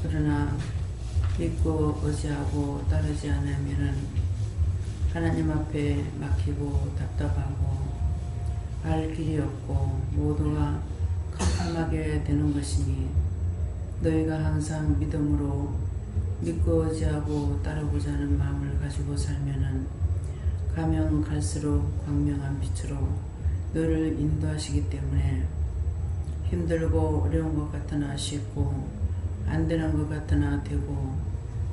그러나 믿고 의지하고 따르지 않으면은 하나님 앞에 막히고 답답하고 갈 길이 없고 모두가 캄캄하게 되는 것이니 너희가 항상 믿음으로 믿고 의지하고 따르고자 하는 마음을 가지고 살면은 가면 갈수록 광명한 빛으로 너를 인도하시기 때문에 힘들고 어려운 것 같으나 쉽고 안 되는 것 같으나 되고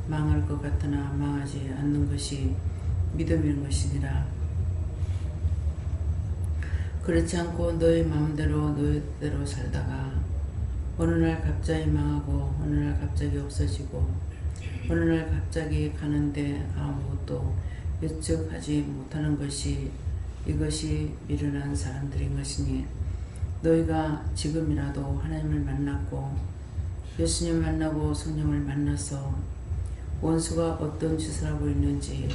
망할 것 같으나 망하지 않는 것이 믿음인 것이니라. 그렇지 않고 너희 마음대로 너희대로 살다가 어느 날 갑자기 망하고 어느 날 갑자기 없어지고 어느 날 갑자기 가는데 아무것도 예측하지 못하는 것이 이것이 미련한 사람들인 것이니 너희가 지금이라도 하나님을 만났고 예수님 만나고 성령을 만나서 원수가 어떤 짓을 하고 있는지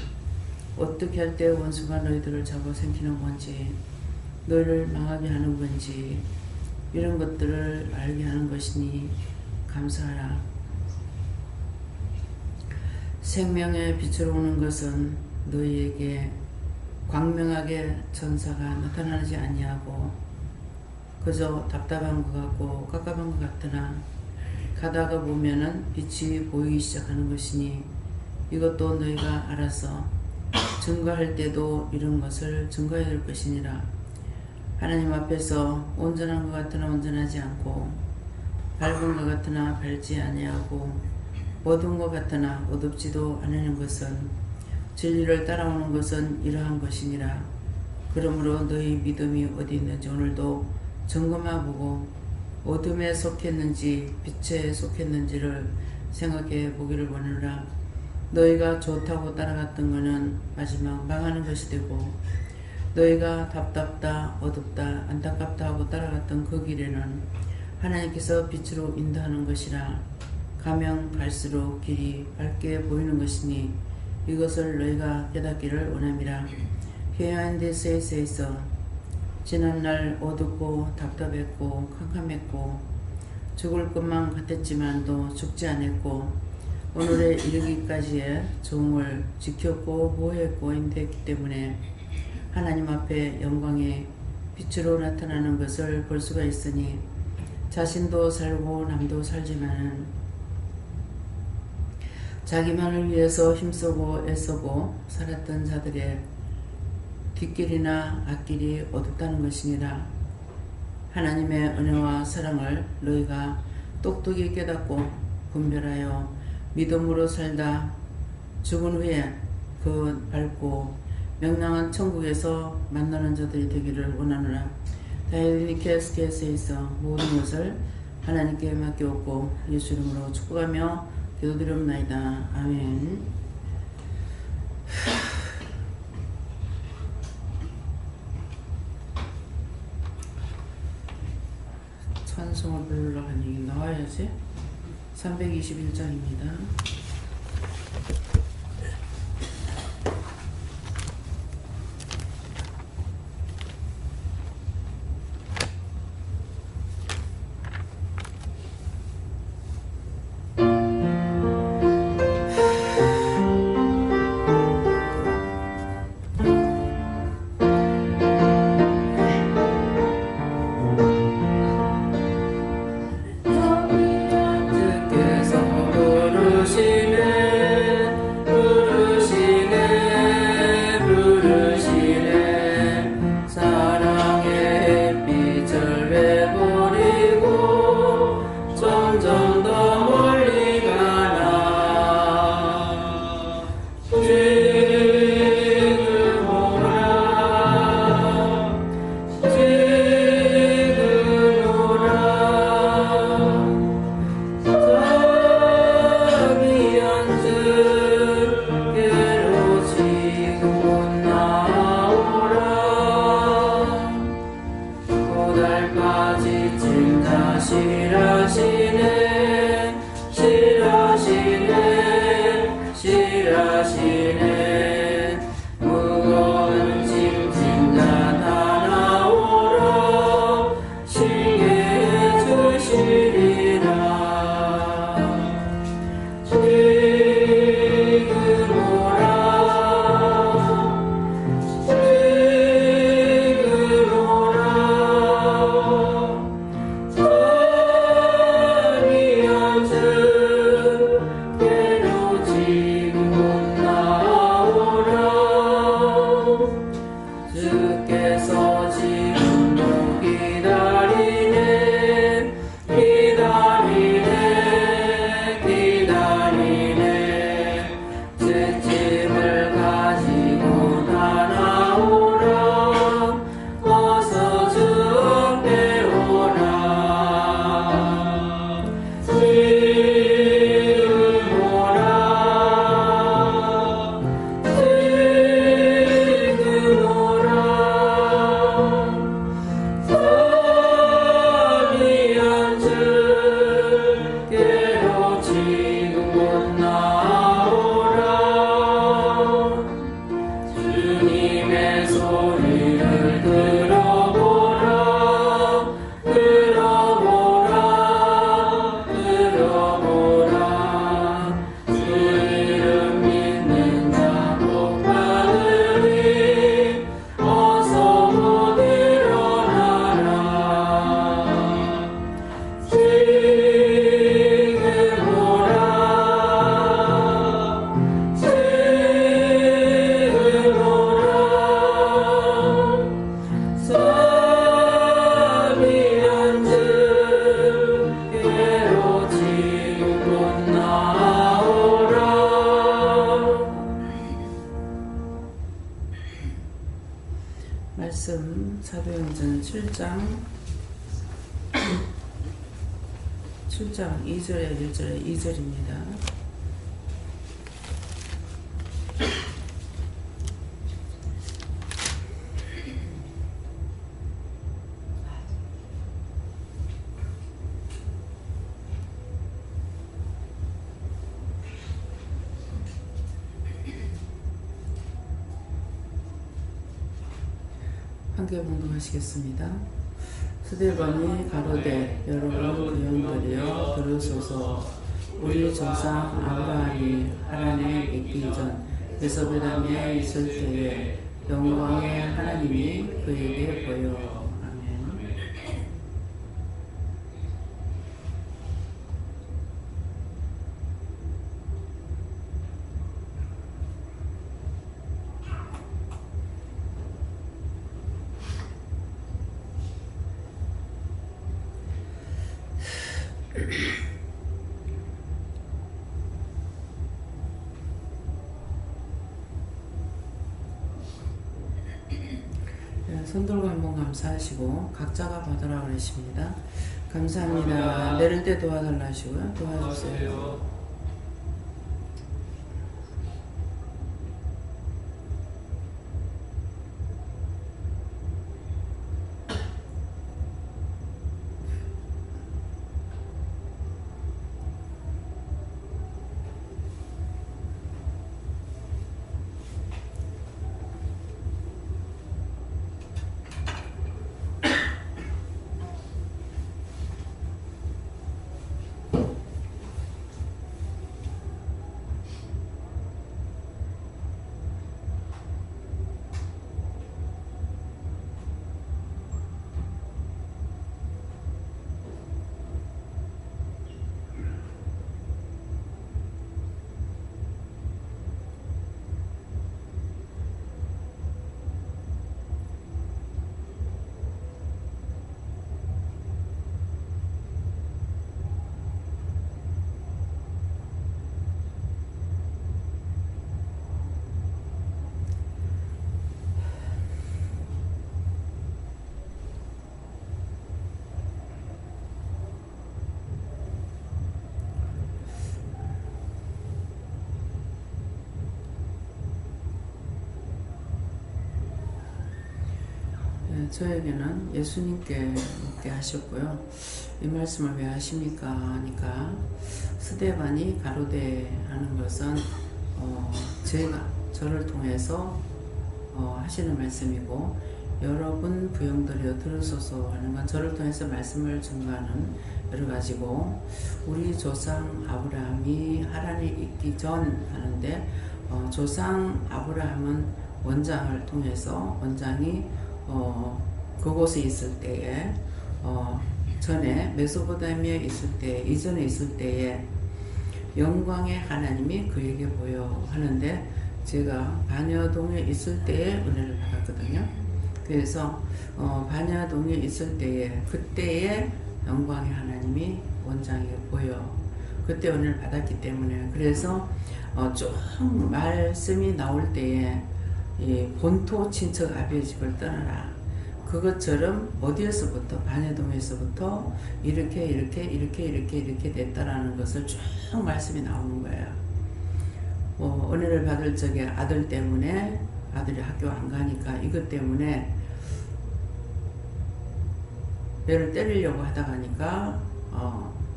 어떻게 할 때 원수가 너희들을 잡아생기는 건지 너희를 망하게 하는 건지 이런 것들을 알게 하는 것이니 감사하라. 생명의 빛으로 오는 것은 너희에게 광명하게 천사가 나타나지 아니하고 그저 답답한 것 같고 깝깝한 것 같으나 가다가 보면은 빛이 보이기 시작하는 것이니 이것도 너희가 알아서 증거할 때도 이런 것을 증거해야 될 것이니라. 하나님 앞에서 온전한 것 같으나 온전하지 않고 밝은 것 같으나 밝지 아니하고 어두운 것 같으나 어둡지도 않은 것은 진리를 따라오는 것은 이러한 것이니라. 그러므로 너희 믿음이 어디 있는지 오늘도 점검해보고 어둠에 속했는지 빛에 속했는지를 생각해 보기를 원하노라. 너희가 좋다고 따라갔던 것은 마지막 망하는 것이 되고 너희가 답답다 어둡다 안타깝다 하고 따라갔던 그 길에는 하나님께서 빛으로 인도하는 것이라. 가면 갈수록 길이 밝게 보이는 것이니 이것을 너희가 깨닫기를 원함이라. 해안 데스에서 지난날 어둡고 답답했고 캄캄했고 죽을 것만 같았지만도 죽지 않았고 오늘에 이르기까지의 종을 지켰고 보호했고 인도했기 때문에 하나님 앞에 영광의 빛으로 나타나는 것을 볼 수가 있으니 자신도 살고 남도 살지만은 자기만을 위해서 힘쓰고 애쓰고 살았던 자들의 뒷길이나 앞길이 어둡다는 것이니라. 하나님의 은혜와 사랑을 너희가 똑똑히 깨닫고 분별하여 믿음으로 살다 죽은 후에 그 밝고 명랑한 천국에서 만나는 자들이 되기를 원하노라. 다이니케스케스에서 모든 것을 하나님께 맡겨오고 예수 이름으로 축복하며 기도드리옵나이다. 아멘. 찬송을 부르러 가니 나와야지. 321장입니다. 주께서 지금도 기다리네 기다리네 기다리네 쇳짐을 가지고 나아오라 어서 주께 오라 지금 오라 지금 오라 서비한 주께로 지금 곧 나아오라 주님의 소리를 들어보라 들어보라 들어보라 주 이름 믿는 자 복 받으리 어서 못 일어나라 지금 오라 지금 오라 서비한 주께로 지금 곧 나아오라 말씀 사도행전 7장 2절에 1절에 2절입니다. 함께 봉독하시겠습니다. 스데반이 가로되 여러분 부형들이여 들으소서 우리 조상 아브라함이 하란에 있기 전 메소포타미아에 있을 때에 영광의 하나님이 그에게 보여. 아멘. 손 들고 한번 감사하시고 각자가 받으라 그러십니다. 감사합니다. 내릴 때 도와달라 하시고요. 도와주세요. 저에게는 예수님께 묻게 하셨고요. 이 말씀을 왜 하십니까? 하니까 스데반이 가로되 하는 것은 저를 통해서 하시는 말씀이고, 여러분 부형들이여 들으소서 하는 건 저를 통해서 말씀을 증거하는 여러 가지고, 우리 조상 아브라함이 하란에 있기 전 하는데, 조상 아브라함은 원장을 통해서 원장이 그곳에 있을 때에 전에 메소포타미아에 있을 때, 이전에 있을 때에 영광의 하나님이 그에게 보여 하는데, 제가 반여동에 있을 때에 은혜를 받았거든요. 그래서 반야동에 있을 때에 그때의 영광의 하나님이 원장에 보여 그때 은혜를 받았기 때문에 그래서 좀 말씀이 나올 때에 이 본토 친척 아비의 집을 떠나라 그것처럼 어디에서부터 반야동에서부터 이렇게 됐다라는 것을 쭉 말씀이 나오는 거예요. 은혜를 받을 적에 아들 때문에 아들이 학교 안 가니까 이것 때문에 얘를 때리려고 하다가니까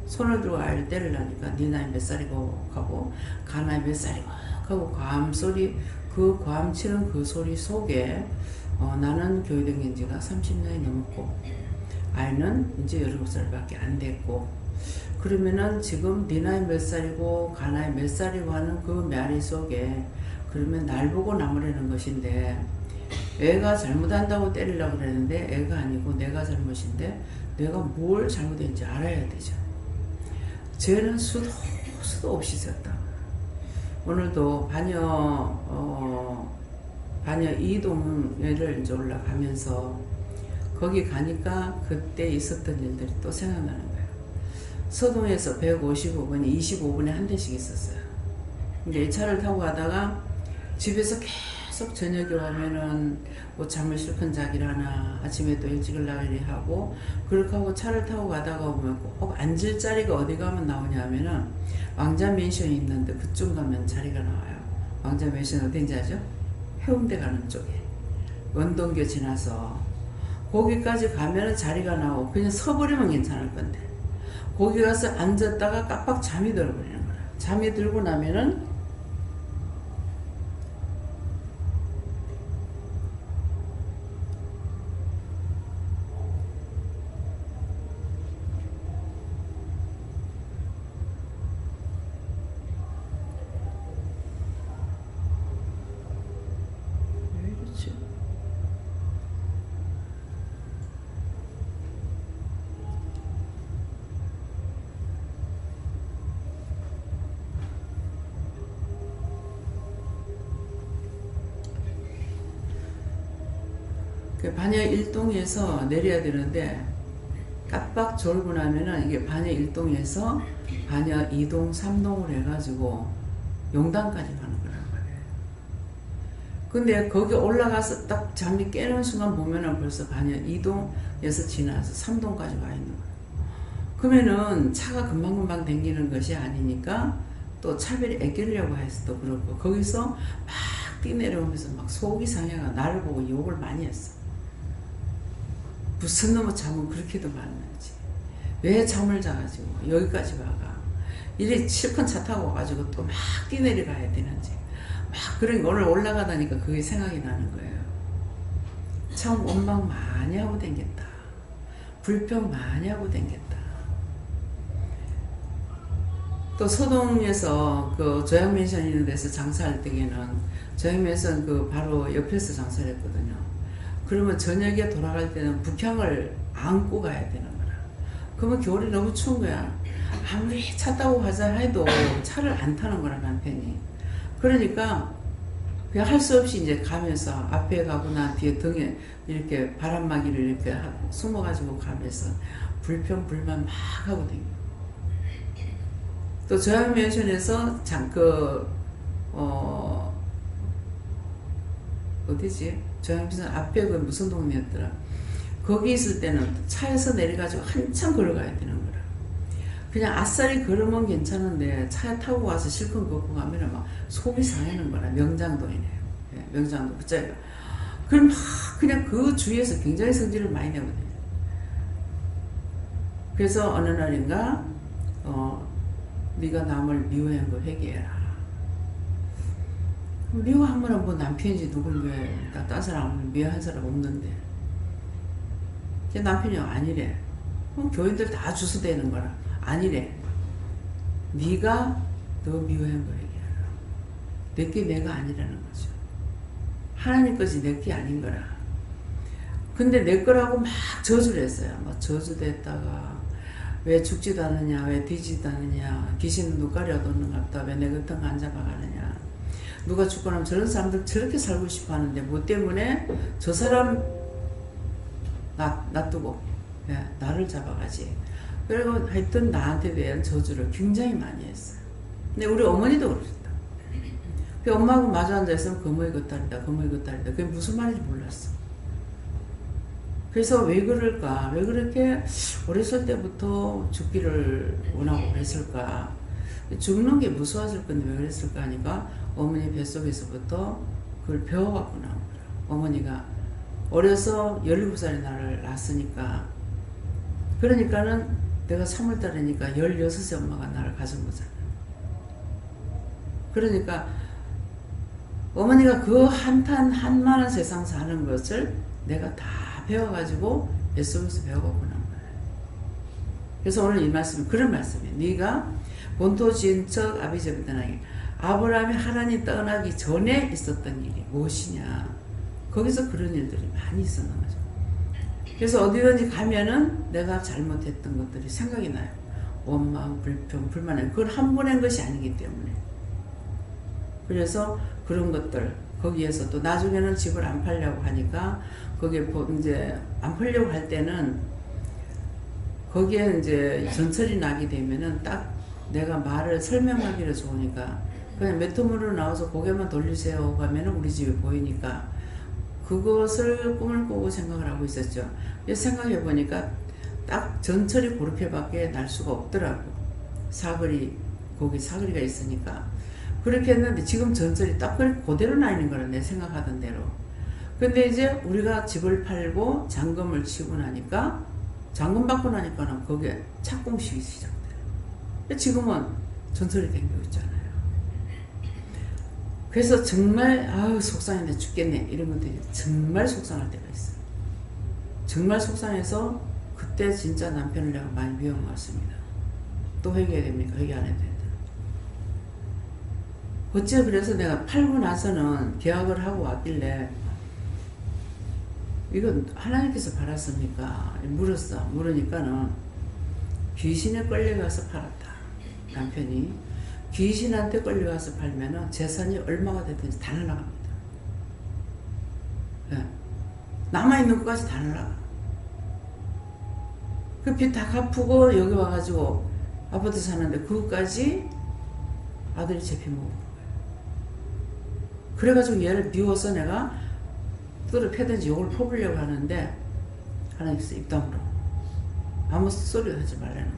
손을 들고 아이를 때리려니까 네 나이 몇 살이고 하고 가나이 몇 살이고 하고 과음 소리 그 과음 치는 그 소리 속에 나는 교회된 게 지가 30년이 넘었고 아이는 이제 17살밖에 안 됐고 그러면은 지금 네 나이 몇 살이고 가나이 몇 살이고 하는 그 메아리 속에 그러면 날 보고 나무라는 것인데 애가 잘못한다고 때리려고 그랬는데 애가 아니고 내가 잘못인데 내가 뭘 잘못했는지 알아야 되죠. 죄는 수도 없이 졌다. 오늘도 반야 이동에를 이제 올라가면서 거기 가니까 그때 있었던 일들이 또 생각나는 거예요. 서동에서 155번이 25분에 한 대씩 있었어요. 근데 이 차를 타고 가다가 집에서 계속 저녁에 오면은 뭐 잠을 실컷 자기를 하나 아침에 또 일찍 나가리 하고 그렇게 하고 차를 타고 가다가 보면 꼭 앉을 자리가 어디 가면 나오냐 하면은 왕자 맨션이 있는데 그쪽 가면 자리가 나와요. 왕자 맨션 어딘지 아죠? 해운대 가는 쪽에 원동교 지나서 거기까지 가면은 자리가 나오고 그냥 서버리면 괜찮을 건데 거기 가서 앉았다가 깜빡 잠이 들어버리는 거야. 잠이 들고 나면은 반야 1동에서 내려야 되는데 깜빡 졸고 나면은 이게 반야 1동에서 반야 2동, 3동을 해가지고 용단까지 가는 거란 말이에요. 근데 거기 올라가서 딱 잠이 깨는 순간 보면은 벌써 반야 2동에서 지나서 3동까지 와 있는 거예요. 그러면은 차가 금방금방 댕기는 것이 아니니까 또 차별이 애끼려고 해서 또 그렇고 거기서 막 뛰내려오면서 막 속이 상해가 나를 보고 욕을 많이 했어. 무슨 놈의 잠은 그렇게도 많은지 왜 잠을 자가지고 여기까지 와가 이래 실컷 차 타고 와가지고 또 막 뛰내려 가야 되는지 막 그러니까 오늘 올라가다니까 그게 생각이 나는 거예요. 참 원망 많이 하고 댕겼다. 불평 많이 하고 댕겼다. 또 서동에서 그 조양맨션 있는 데서 장사할 때에는 조양맨션 그 바로 옆에서 장사를 했거든요. 그러면 저녁에 돌아갈 때는 북향을 안고 가야 되는 거라. 그러면 겨울이 너무 추운 거야. 아무리 차 타고 가자 해도 차를 안 타는 거라 남편이. 그러니까 그냥 할 수 없이 이제 가면서 앞에 가거나 뒤에 등에 이렇게 바람막이를 이렇게 숨어가지고 가면서 불평 불만 막 하고 다녀. 또 조양맨션에서 어디지? 조양맨션 앞에 그 무슨 동네였더라. 거기 있을 때는 차에서 내려가지고 한참 걸어가야 되는 거라. 그냥 아싸리 걸으면 괜찮은데 차에 타고 와서 실컷 걷고 가면 막 속이 상하는 거라. 명장동이네요. 예, 명장동 그자예요. 그럼 막 그냥 그 주위에서 굉장히 성질을 많이 내거든요. 그래서 어느 날인가 네가 남을 미워한 거 회개해라. 미워하면 뭐 남편이지 누굴 미워해. 딴 사람은 미워한 사람 없는데. 제 남편이 아니래. 교인들 다 주소대는 거라. 아니래. 네가 너 미워한 거 회개해라. 내게 내가 아니라는 거죠. 하나님 것이 내게 아닌 거라. 근데 내 거라고 막 저주를 했어요. 막 저주도 했다가 왜 죽지도 않느냐, 왜 뒤지도 않느냐, 귀신은 눈가리 얻었는가 보다, 왜 내 같은 거 안 잡아가느냐, 누가 죽고 나면 저런 사람들 저렇게 살고 싶어 하는데 뭐 때문에 저 사람 놔두고 나를 잡아가지. 그리고 하여튼 나한테 대한 저주를 굉장히 많이 했어요. 근데 우리 어머니도 그러셨다. 그 엄마하고 마주 앉아있으면 거머이 겉다리다 거머이 겉다리다. 그게 무슨 말인지 몰랐어. 그래서 왜 그럴까? 왜 그렇게 어렸을 때부터 죽기를 원하고 그랬을까? 죽는 게 무서웠을 건데 왜 그랬을까 하니까 어머니 뱃속에서부터 그걸 배워갖고 나온 거야. 어머니가 어려서 17살에 나를 낳았으니까, 그러니까는 내가 3월달이니까 16세 엄마가 나를 가진 거잖아. 그러니까 어머니가 그 한탄한많은 세상 사는 것을 내가 다 배워가지고 뱃속에서 배워갖고 나온 거야. 그래서 오늘 이 말씀은 그런 말씀이에요. 네가 본토 지은 척 아비집을 떠나기. 아브라함이 하나님 떠나기 전에 있었던 일이 무엇이냐. 거기서 그런 일들이 많이 있었는 거죠. 그래서 어디든지 가면은 내가 잘못했던 것들이 생각이 나요. 원망, 불평, 불만해. 그걸 한 번 한 것이 아니기 때문에. 그래서 그런 것들, 거기에서 또 나중에는 집을 안 팔려고 하니까, 거기에 이제 안 팔려고 할 때는, 거기에 이제 전철이 나게 되면은 딱 내가 말을 설명하기를 좋으니까, 그냥 메트로로 나와서 고개만 돌리세요 하면은 우리 집이 보이니까, 그것을 꿈을 꾸고 생각을 하고 있었죠. 생각해 보니까 딱 전철이 그렇게밖에 날 수가 없더라고. 사거리, 거기 사거리가 있으니까. 그렇게 했는데 지금 전철이 딱 그대로 나 있는 거라, 내 생각하던 대로. 근데 이제 우리가 집을 팔고 잔금을 치고 나니까, 잔금 받고 나니까는 거기에 착공식이 시작돼요. 지금은 전철이 댕기고 있잖아요. 그래서 정말 속상해 죽겠네 이런 것들이 정말 속상할 때가 있어요. 정말 속상해서 그때 진짜 남편을 내가 많이 미워한 것 같습니다. 또 회개해야 됩니까? 회개 안 해도 된다. 어째 그래서 내가 팔고 나서는 계약을 하고 왔길래, 이건 하나님께서 팔았습니까? 물으니까는 귀신에 끌려가서 팔았다. 남편이 귀신한테 끌려가서 팔면은 재산이 얼마가 됐든지 다 날아갑니다. 네. 남아있는 것까지 다 날아가. 그 빚 다 갚고 여기 와가지고 아파트 사는데 그것까지 아들이 잡혀먹은 거예요. 그래가지고 얘를 미워서 내가 뚜를 패든지 욕을 퍼보려고 하는데, 하나님께서 입담으로 아무 소리도 하지 말라는 거예요.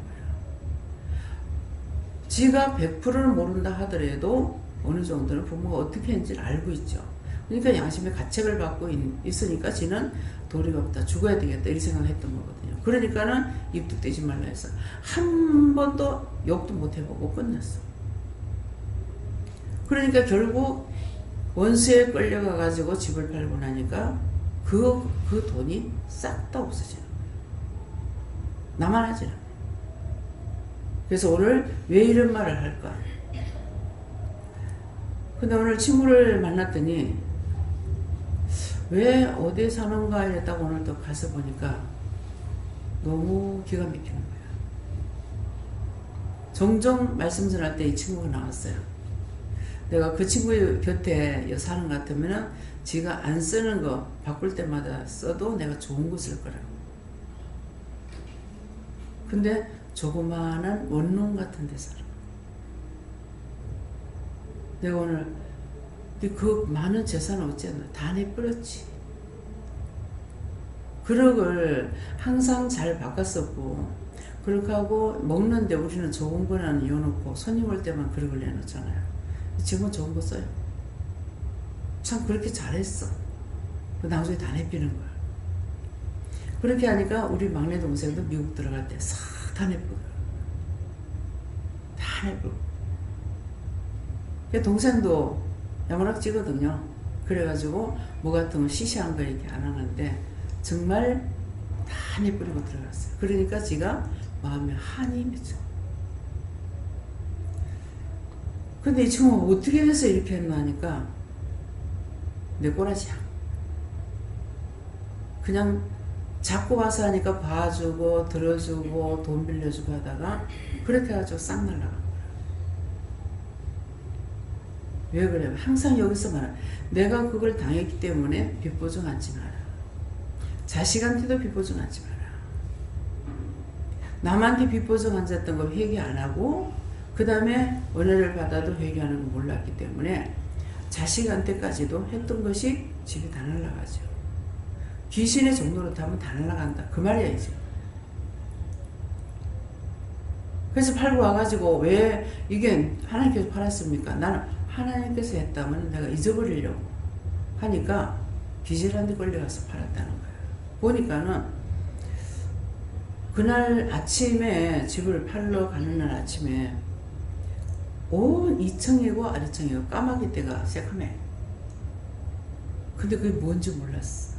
지가 100%를 모른다 하더라도 어느 정도는 부모가 어떻게 했는지를 알고 있죠. 그러니까 양심의 가책을 받고 있으니까 지는 도리가 없다, 죽어야 되겠다 이렇게 생각했던 거거든요. 그러니까는 입도 떼지 말라 해서 한 번도 욕도 못 해보고 끝냈어. 그러니까 결국 원수에 끌려가 가지고 집을 팔고 나니까 그 돈이 싹 다 없어지는 거예요. 나만 하지 않아요. 그래서 오늘 왜 이런 말을 할까? 근데 오늘 친구를 만났더니 왜 어디에 사는가 이랬다고 오늘 또 가서 보니까 너무 기가 막히는 거야. 종종 말씀 전할 때 이 친구가 나왔어요. 내가 그 친구 곁에 사는 것 같으면은 지가 안 쓰는 거 바꿀 때마다 써도 내가 좋은 거 쓸 거라고. 근데 조그마한 원룸 같은 데 살아. 내가 오늘 그 많은 재산을 어찌했나 다 내버렸지. 그릇을 항상 잘 바꿨었고, 그렇게 하고 먹는데 우리는 좋은 거는 이어놓고 손님 올 때만 그릇을 내놓잖아요. 지금은 좋은 거 써요. 참 그렇게 잘했어. 나중에 다 내비는 거야. 그렇게 하니까 우리 막내 동생도 미국 들어갈 때 싹 다 내버려. 다 내버려. 동생도 야무락지거든요. 그래가지고 뭐 같은 거 시시한 거 이렇게 안 하는데 정말 다 내버리고 들어갔어요. 그러니까 지가 마음에 한이 맺혀. 근데 이 친구가 어떻게 해서 이렇게 했나 하니까 내 꼬라지야. 그냥 자꾸 와서 하니까 봐주고 들어주고 돈 빌려주고 하다가 그렇게 해가지고 싹 날라간 거야. 왜 그래? 항상 여기서 말해. 내가 그걸 당했기 때문에 빚보증 앉지 마라. 자식한테도 비보증하지 마라. 남한테 비보증 앉았던 거 회개 안 하고 그 다음에 은혜를 받아도 회개하는 거 몰랐기 때문에 자식한테까지도 했던 것이 집이 다 날아가죠. 귀신의 종로로 타면 다 날아간다. 그 말이야 이제. 그래서 팔고 와가지고 왜 이게 하나님께서 팔았습니까? 나는 하나님께서 했다면 내가 잊어버리려고 하니까 기질한테 걸려가서 팔았다는 거예요. 보니까는 그날 아침에 집을 팔러 가는 날 아침에 온 2층이고 아래층이고 까마귀 떼가 새카매. 근데 그게 뭔지 몰랐어.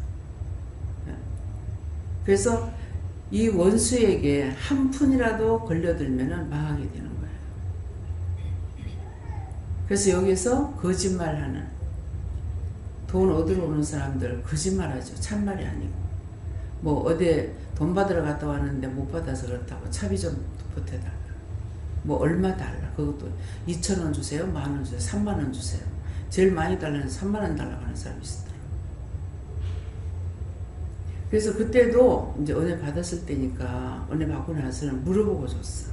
그래서 이 원수에게 한 푼이라도 걸려들면 망하게 되는 거예요. 그래서 여기서 거짓말하는 돈 얻으러 오는 사람들 거짓말하죠. 참말이 아니고 뭐 어디 돈 받으러 갔다 왔는데 못 받아서 그렇다고 차비 좀 보태달라. 뭐 얼마 달라. 그것도 2,000원 주세요. 10,000원 주세요. 30,000원 주세요. 제일 많이 달라는 30,000원 달라고 하는 사람이 있었더라고요. 그래서 그때도 이제 은혜 받았을 때니까 은혜 받고 나서는 물어보고 줬어.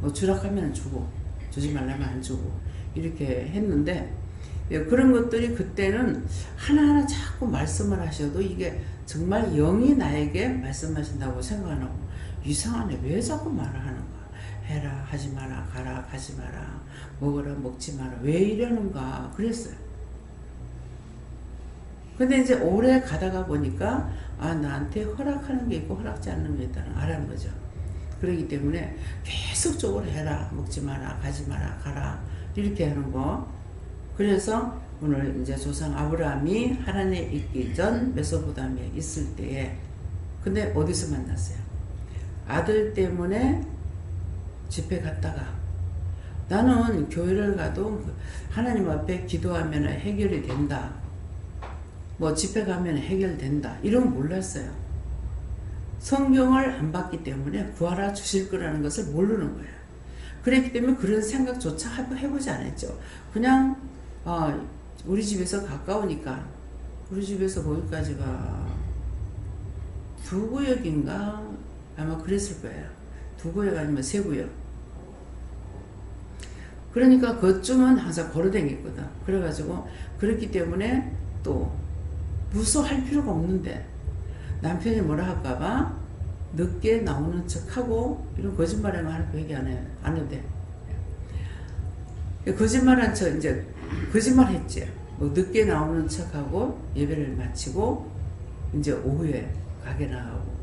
뭐 주락하면 주고 주지 말라면 안 주고 이렇게 했는데 그런 것들이 그때는 하나하나 자꾸 말씀을 하셔도 이게 정말 영이 나에게 말씀하신다고 생각 안 하고 이상하네. 왜 자꾸 말을 하는 거야. 해라 하지 마라 가라 가지 마라 먹어라 먹지 마라 왜 이러는가 그랬어요. 근데 이제 오래 가다가 보니까 나한테 허락하는 게 있고 허락지 않는 게 있다는 알아는 거죠. 그렇기 때문에 계속적으로 해라 먹지 마라 가지 마라 가라 이렇게 하는 거. 그래서 오늘 이제 조상 아브라함이 하란에 있기 전 메소포타미아에 있을 때에 근데 어디서 만났어요? 아들 때문에 집회 갔다가 나는 교회를 가도 하나님 앞에 기도하면 해결이 된다. 뭐 집회 가면 해결된다. 이런 거 몰랐어요. 성경을 안 봤기 때문에 구하라 주실 거라는 것을 모르는 거예요. 그렇기 때문에 그런 생각조차 해보지 않았죠. 그냥 우리 집에서 가까우니까 우리 집에서 거기까지가 2구역인가 아마 그랬을 거예요. 2구역 아니면 3구역. 그러니까 그쯤은 항상 걸어다녔거든. 그래가지고 그렇기 때문에 또 무서워할 필요가 없는데 남편이 뭐라 할까봐 늦게 나오는 척하고 이런 거짓말하면 하나님 얘기 안 해. 거짓말한 척 이제 거짓말했지. 뭐 늦게 나오는 척하고 예배를 마치고 이제 오후에 가게 나가고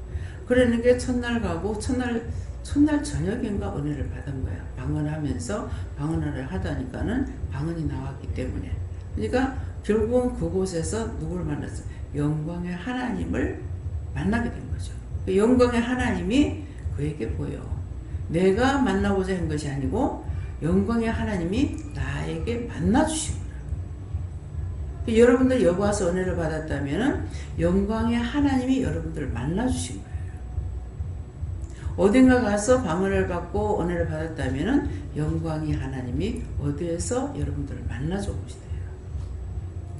그러는 게 첫날 가고 첫날 저녁인가 은혜를 받은 거야. 방언하면서 방언을 하다니까는 방언이 나왔기 때문에 그러니까 결국은 그곳에서 누구를 만났어? 영광의 하나님을 만나게 된 거죠. 영광의 하나님이 그에게 보여. 내가 만나고자 한 것이 아니고 영광의 하나님이 나에게 만나주신 거야. 여러분들 여기 와서 은혜를 받았다면 영광의 하나님이 여러분들을 만나주신 거예요. 어딘가 가서 방언을 받고 은혜를 받았다면 영광의 하나님이 어디에서 여러분들을 만나줘 보시대요.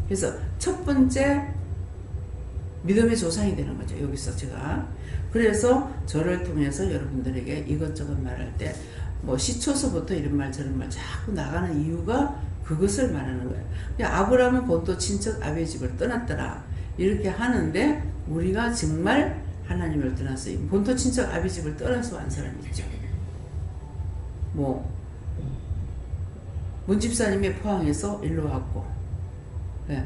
그래서 첫 번째 믿음의 조상이 되는 거죠. 여기서 제가. 그래서 저를 통해서 여러분들에게 이것저것 말할 때 뭐 시초서부터 이런 말 저런 말 자꾸 나가는 이유가 그것을 말하는 거예요. 아브라함은 본토 친척 아비의 집을 떠났더라. 이렇게 하는데 우리가 정말 하나님을 떠나서 본토 친척 아비 집을 떠나서 간 사람이 있죠. 뭐 문집사님이 포항에서 일로 왔고 네.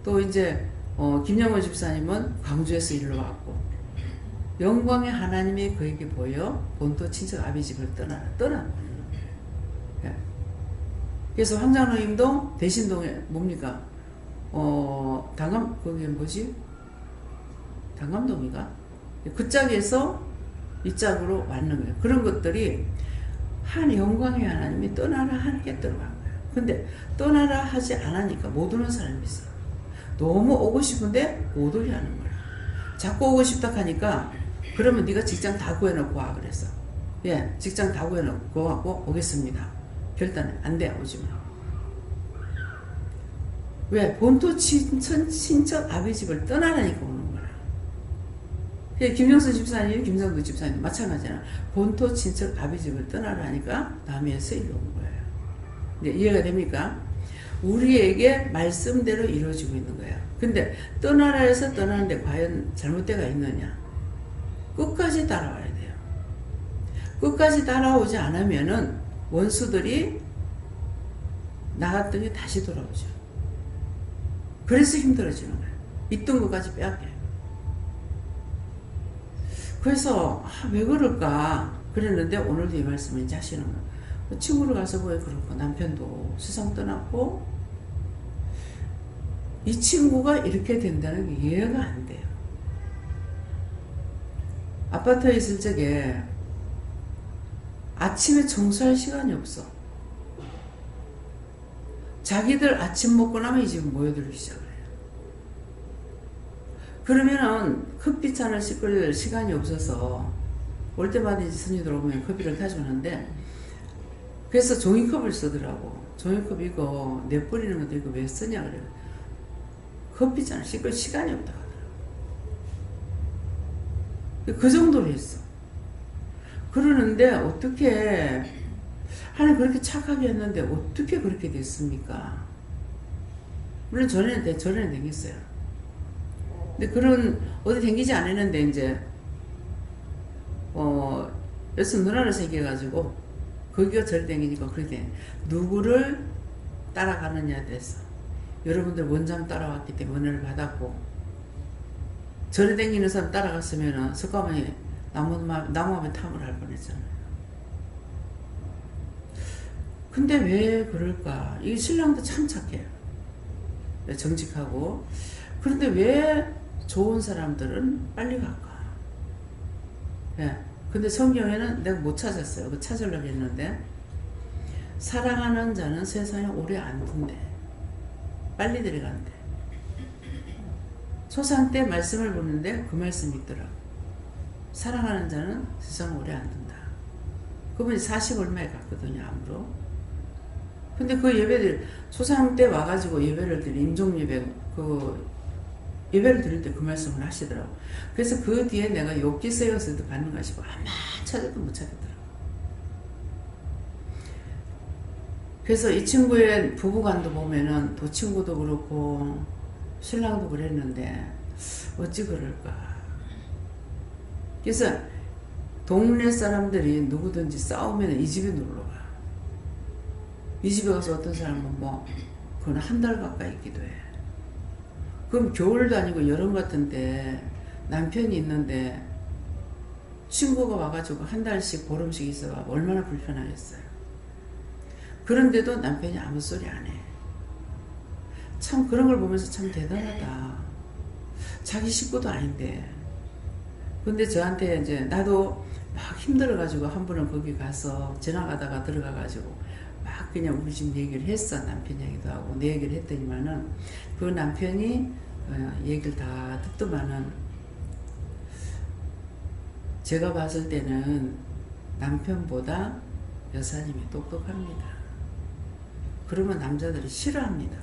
또 이제 김영호 집사님은 광주에서 일로 왔고 영광의 하나님이 그에게 보여 본토 친척 아비 집을 떠나. 네. 그래서 황장로님도 대신동에 뭡니까? 거기 뭐지? 당감동인가? 그 짝에서 이 짝으로 왔는 거예요. 그런 것들이 한 영광의 하나님이 떠나라 하게 들어간 거예요. 근데 떠나라 하지 않으니까 못 오는 사람이 있어요. 너무 오고 싶은데 못 오게 하는 거야. 자꾸 오고 싶다 하니까 그러면 네가 직장 다 구해놓고 와 그랬어. 예, 직장 다 구해놓고 하고 오겠습니다. 결단해. 안 돼, 오지 마. 왜? 본토 친척 아비 집을 떠나라니까 오는 거야. 김영수 집사님, 김성도 집사님 마찬가지잖아. 본토 친척 아비 집을 떠나라니까 남해에서 일로 온 거예요. 네, 이해가 됩니까? 우리에게 말씀대로 이루어지고 있는 거예요. 근데 떠나라 해서 떠나는데 과연 잘못되가 있느냐? 끝까지 따라와야 돼요. 끝까지 따라오지 않으면은 원수들이 나갔더니 다시 돌아오죠. 그래서 힘들어지는 거예요. 있던 것까지 빼앗겨요. 그래서 왜 그럴까 그랬는데 오늘도 이 말씀을 이제 하시는 거예요. 친구를 가서 왜 그렇고 남편도 세상 떠났고 이 친구가 이렇게 된다는 게 이해가 안 돼요. 아파트에 있을 적에 아침에 청소할 시간이 없어. 자기들 아침 먹고 나면 이 집에 모여들기 시작을 해요. 그러면은 커피잔을 씻을 시간이 없어서 올 때마다 이제 손이 들어오면 커피를 타주는데 그래서 종이컵을 쓰더라고. 종이컵 이거 내 뿌리는 것도 이거 왜 쓰냐 그래요. 커피잔을 씻을 시간이 없다 하더라고. 그 정도로 했어. 그러는데 어떻게 하나님 그렇게 착하게 했는데 어떻게 그렇게 됐습니까? 물론 전에는 댕겼어요. 근데 그런 어디 댕기지 않았는데 이제 여섯 누나를 새겨가지고 거기가 절 댕기니까 그렇게 돼. 누구를 따라가느냐에 대해서 여러분들 원장 따라왔기 때문에 은혜를 받았고 절에 댕기는 사람 따라갔으면은 석가모니 나무함에 탐을 할 뻔했잖아요. 근데 왜 그럴까? 이 신랑도 참 착해요. 정직하고. 그런데 왜 좋은 사람들은 빨리 갈까? 예. 근데 성경에는 내가 못 찾았어요. 그거 찾으려고 했는데 사랑하는 자는 세상에 오래 안 둔대. 빨리 들어간대. 초상 때 말씀을 보는데 그 말씀이 있더라고. 사랑하는 자는 세상에 오래 안 둔다. 그분이 40 얼마에 갔거든요, 암으로. 근데 그 예배들 초상 때 와가지고 예배를 드리 임종 예배 예배를 드릴 때 그 말씀을 하시더라고. 그래서 그 뒤에 내가 욥기 쓰여서도 가는가 싶어 아마 찾아도 못 찾겠더라고. 그래서 이 친구의 부부간도 보면은 도친구도 그렇고 신랑도 그랬는데 어찌 그럴까. 그래서 동네 사람들이 누구든지 싸우면 이 집에 놀러가. 이 집에 가서 어떤 사람은 그건 한 달 가까이 있기도 해. 그럼 겨울도 아니고 여름 같은데 남편이 있는데 친구가 와가지고 한 달씩 보름씩 있어가 얼마나 불편하겠어요. 그런데도 남편이 아무 소리 안 해. 참 그런 걸 보면서 참 대단하다. 자기 식구도 아닌데. 근데 저한테 이제 나도 막 힘들어가지고 한 번은 거기 가서 지나가다가 들어가가지고 막 그냥 우리 집 얘기를 했어. 남편 얘기도 하고 내 얘기를 했더니만은 그 남편이 얘기를 다 듣더만은 제가 봤을 때는 남편보다 여사님이 똑똑합니다. 그러면 남자들이 싫어합니다.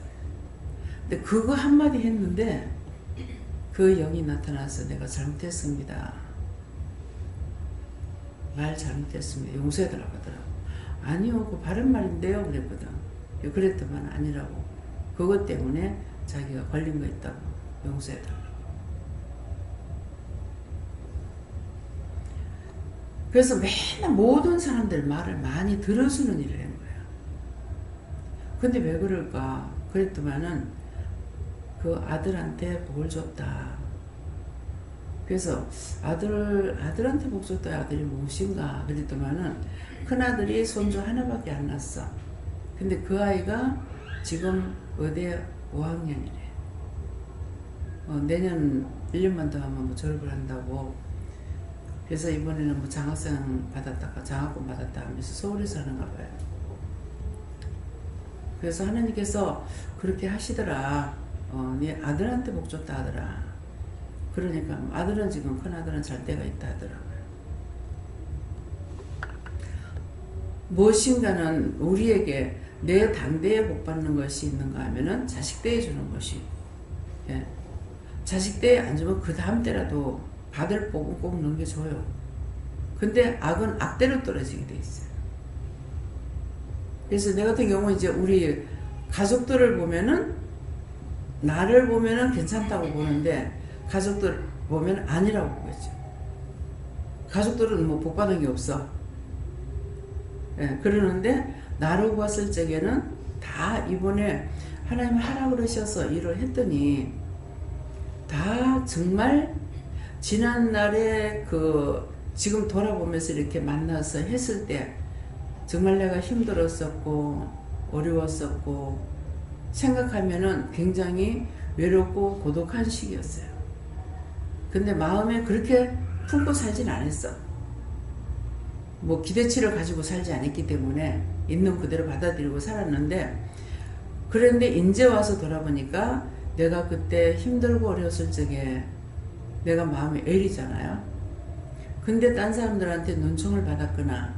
근데 그거 한마디 했는데 그 영이 나타나서 내가 잘못했습니다. 말 잘못했습니다. 용서해달라고 하더라고. 아니요, 그 바른 말인데요. 그랬거든. 그랬더만 아니라고. 그것 때문에 자기가 걸린 거 있다고. 용서해달라고. 그래서 맨날 모든 사람들 말을 많이 들어주는 일을 한 거야. 근데 왜 그럴까? 그랬더만은 그 아들한테 복을 줬다. 그래서 아들한테 복 줬다. 아들이 무엇인가? 그랬더만은 큰아들이 손주 하나밖에 안 났어. 근데 그 아이가 지금 의대 5학년이래. 내년 1년만 더 하면 졸업을 한다고. 그래서 이번에는 장학금 받았다 하면서 서울에서 하는가 봐요. 그래서 하나님께서 그렇게 하시더라. 네 아들한테 복 줬다 하더라. 그러니까 아들은 지금 큰아들은 잘 때가 있다 하더라고요. 무엇인가는 우리에게 내 당대에 복 받는 것이 있는가 하면은 자식대에 주는 것이, 예. 자식대에 안 주면 그 다음 때라도 받을 복은 꼭 넘겨줘요. 근데 악은 악대로 떨어지게 돼 있어요. 그래서 내 같은 경우 이제 우리 가족들을 보면은, 나를 보면은 괜찮다고 보는데 가족들 보면 아니라고 보겠죠. 가족들은 뭐 복 받은 게 없어. 예, 그러는데 나로 봤을 적에는 다 이번에 하나님 하라 그러셔서 일을 했더니 다 정말 지난날에 지금 돌아보면서 이렇게 만나서 했을 때 정말 내가 힘들었었고 어려웠었고 생각하면은 굉장히 외롭고 고독한 시기였어요. 근데 마음에 그렇게 품고 살진 않았어. 뭐 기대치를 가지고 살지 않았기 때문에 있는 그대로 받아들이고 살았는데, 그런데 이제 와서 돌아보니까 내가 그때 힘들고 어려웠을 적에 내가 마음이 애리잖아요. 근데 딴 사람들한테 눈총을 받았거나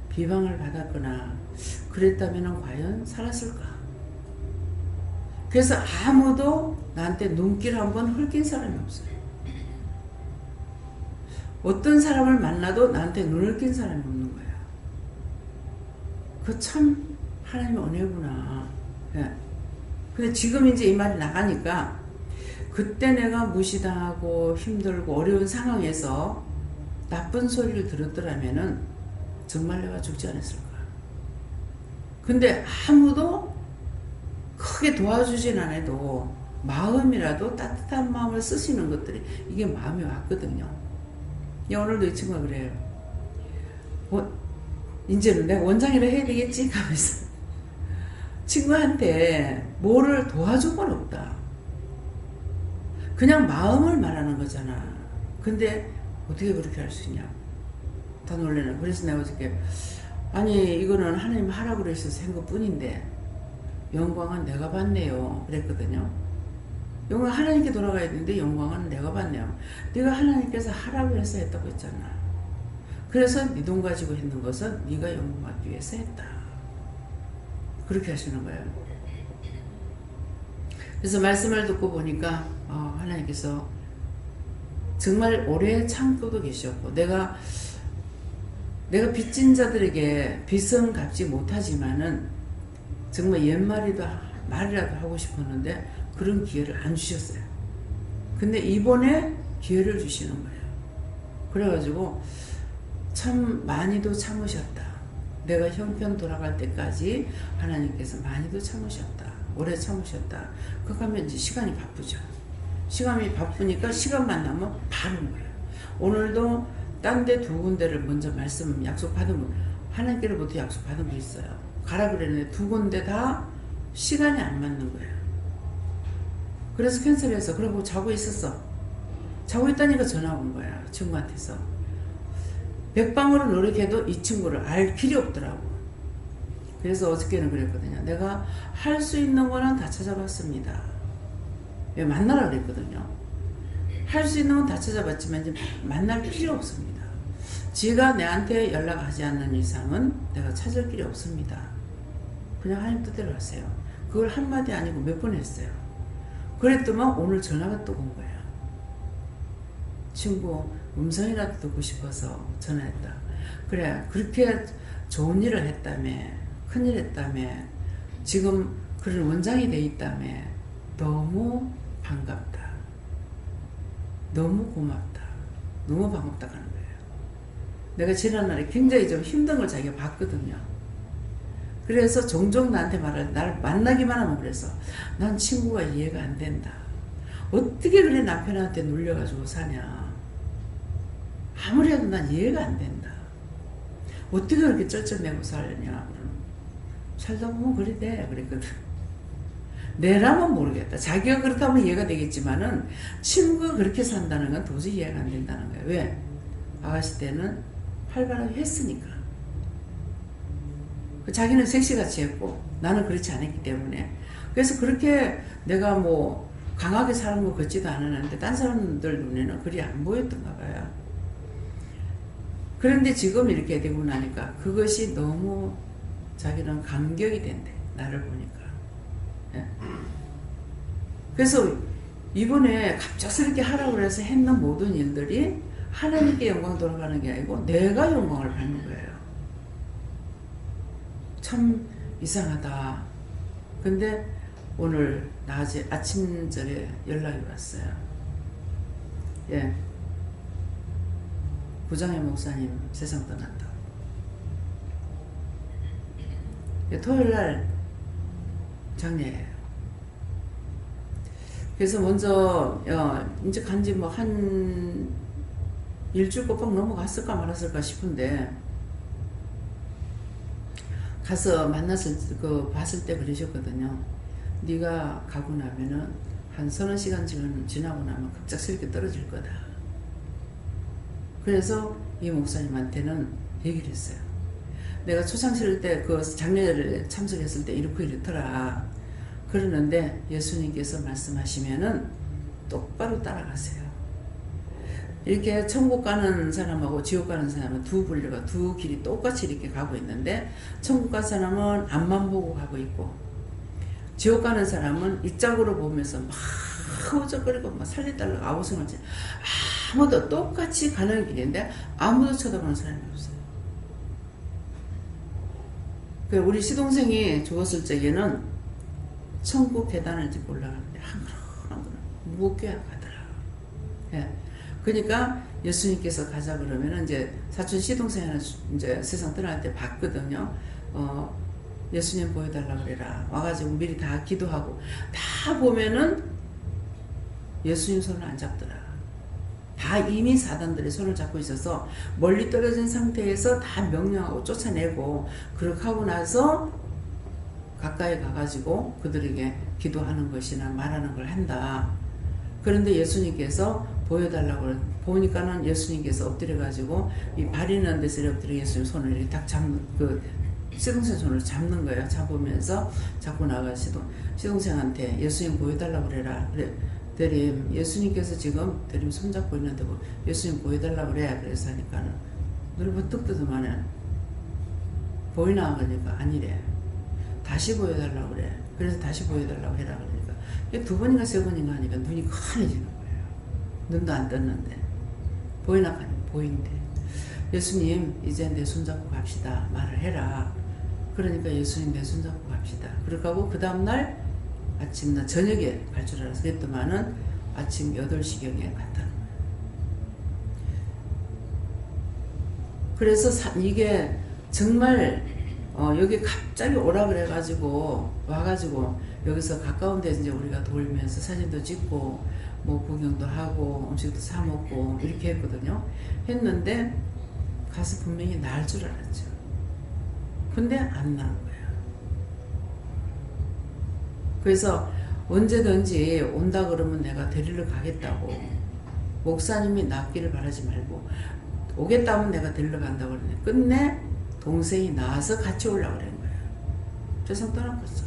비방을 받았거나 그랬다면 과연 살았을까? 그래서 아무도 나한테 눈길 한번 흘긴 사람이 없어요. 어떤 사람을 만나도 나한테 눈을 낀 사람이 없는 거야. 그 참 하나님의 은혜구나. 예. 근데 지금 이제 이 말이 나가니까 그때 내가 무시당하고 힘들고 어려운 상황에서 나쁜 소리를 들었더라면은 정말 내가 죽지 않았을까. 근데 아무도 크게 도와주진 않아도 마음이라도 따뜻한 마음을 쓰시는 것들이 이게 마음이 왔거든요. 오늘도 이 친구가 그래요. 이제는 내가 원장이라 해야 되겠지? 하면서 친구한테 뭐를 도와준 건 없다. 그냥 마음을 말하는 거잖아. 근데 어떻게 그렇게 할 수 있냐? 다 놀래는. 그래서 내가 어저께 아니 이거는 하나님 하라고 그러셔서 한 것뿐인데 영광은 내가 받네요. 그랬거든요. 영광 하나님께 돌아가야 되는데 영광은 내가 받네요. 네가 하나님께서 하라고 해서 했다고 했잖아. 그래서 네 돈 가지고 했는 것은 네가 영광 받기 위해서 했다. 그렇게 하시는 거예요. 그래서 말씀을 듣고 보니까 하나님께서 정말 오래 참고도 계셨고, 내가 빚진 자들에게 빚은 갚지 못하지만은 정말 옛말이라도 하고 싶었는데 그런 기회를 안 주셨어요. 근데 이번에 기회를 주시는 거예요. 그래가지고 참 많이도 참으셨다. 내가 형편 돌아갈 때까지 하나님께서 많이도 참으셨다. 오래 참으셨다. 그거 하면 이제 시간이 바쁘죠. 시간이 바쁘니까 시간만 나면 바로 거예요. 오늘도 딴 데 2군데를 먼저 말씀 약속받은 분, 하나님께로부터 약속받은 분 있어요. 가라 그랬는데 2군데 다 시간이 안 맞는 거예요. 그래서 캔슬해서 그러고 자고 있었어. 자고 있다니까 전화 온 거야. 친구한테서. 백방으로 노력해도 이 친구를 알 길이 없더라고. 그래서 어저께는 그랬거든요. 내가 할 수 있는 거는 다 찾아봤습니다. 왜 만나라 그랬거든요. 할 수 있는 건 다 찾아봤지만 이제 만날 필요 없습니다. 지가 내한테 연락하지 않는 이상은 내가 찾을 길이 없습니다. 그냥 하나님 뜻대로 하세요. 그걸 한마디 아니고 몇 번 했어요. 그랬더만 오늘 전화가 또 온 거예요. 친구 음성이라도 듣고 싶어서 전화했다. 그래, 그렇게 좋은 일을 했다며, 큰일 했다며, 지금 그런 원장이 돼 있다며, 너무 반갑다. 너무 고맙다. 너무 반갑다 하는 거예요. 내가 지난날에 굉장히 좀 힘든 걸 자기가 봤거든요. 그래서 종종 나한테 나를 만나기만 하면 그래서 난 친구가 이해가 안 된다. 어떻게 그래 남편한테 눌려가지고 사냐. 아무리 해도 난 이해가 안 된다. 어떻게 그렇게 쩔쩔매고 살냐. 살다 보면 그래 돼. 그랬거든. 내라면 모르겠다. 자기가 그렇다면 이해가 되겠지만은 친구가 그렇게 산다는 건 도저히 이해가 안 된다는 거야. 왜? 아가씨 때는 활발하게 했으니까. 자기는 섹시같이 했고 나는 그렇지 않았기 때문에. 그래서 그렇게 내가 뭐 강하게 사는 거 같지도 않았는데 딴 사람들 눈에는 그리 안 보였던가 봐요. 그런데 지금 이렇게 되고 나니까 그것이 너무 자기는 감격이 된대. 나를 보니까. 예? 그래서 이번에 갑작스럽게 하라고 해서 했는 모든 일들이 하나님께 영광 돌아가는 게 아니고 내가 영광을 받는 거예요. 참 이상하다. 근데 오늘 낮에 아침절에 연락이 왔어요. 예. 구장의 목사님 세상 떠난다. 토요일날 장례예요. 그래서 먼저 이제 간지 뭐 한 일주일 꼬박 넘어갔을까 말았을까 싶은데 가서 봤을 때 그러셨거든요. 네가 가고 나면은 한 서너 시간 지나고 나면 갑작스럽게 떨어질 거다. 그래서 이 목사님한테는 얘기를 했어요. 내가 초창실 때 그 장례를 참석했을 때 이렇더라. 그러는데 예수님께서 말씀하시면은 똑바로 따라가세요. 이렇게 천국 가는 사람하고 지옥 가는 사람은 두 분류가 두 길이 똑같이 이렇게 가고 있는데 천국 가는 사람은 앞만 보고 가고 있고 지옥 가는 사람은 이쪽으로 보면서 막 허우적거리고 막 살리달라고 아우성을 치 아무도 똑같이 가는 길인데 아무도 쳐다보는 사람이 없어요. 우리 시동생이 죽었을 적에는 천국 계단을 짚고 올라가는데 한 걸음 무겁게 가더라. 예. 그러니까 예수님께서 가자 그러면은 이제 사촌 시동생은 이제 세상 떠날 때 봤거든요. 예수님 보여달라 그래라. 와가지고 미리 다 기도하고 다 보면은 예수님 손을 안 잡더라. 다 이미 사단들이 손을 잡고 있어서 멀리 떨어진 상태에서 다 명령하고 쫓아내고 그렇게 하고 나서 가까이 가가지고 그들에게 기도하는 것이나 말하는 걸 한다. 그런데 예수님께서 보여달라고 보니까는 예수님께서 엎드려가지고 이 발 있는 데서 엎드려 예수님 손을 이렇게 딱 잡는 시동생 손을 잡는 거예요. 잡으면서 자꾸 나가 시동생한테 예수님 보여달라고 그래라. 그래. 대림 예수님께서 지금 대림 손잡고 있는데 뭐 예수님 보여달라고 그래. 그래서 하니까는 눈을 번뜩 뜨더만은 보이나 그러니까 아니래. 다시 보여달라고 그래. 그래서 다시 보여달라고 해라 그러니까 두 번인가 세 번인가 하니까 눈이 환해지는 거예요. 눈도 안 떴는데 보이나 하니 보인대. 예수님 이제 내 손잡고 갑시다 말을 해라. 그러니까 예수님 내 손잡고 갑시다. 그렇게 하고 그 다음날 아침 저녁에 갈 줄 알아서 그랬더만은 아침 8시경에 갔다는 거예요. 그래서 이게 정말 여기 갑자기 오라 그래가지고 와가지고 여기서 가까운 데 이제 우리가 돌면서 사진도 찍고 뭐 구경도 하고 음식도 사 먹고 이렇게 했거든요. 했는데 가서 분명히 날 줄 알았죠. 근데 안 나는 거예요. 그래서 언제든지 온다 그러면 내가 데리러 가겠다고 목사님이 낫기를 바라지 말고 오겠다면 내가 데리러 간다고 그러네. 끝내 동생이 나와서 같이 오려고 그런 거예요. 세상 떠났겠어.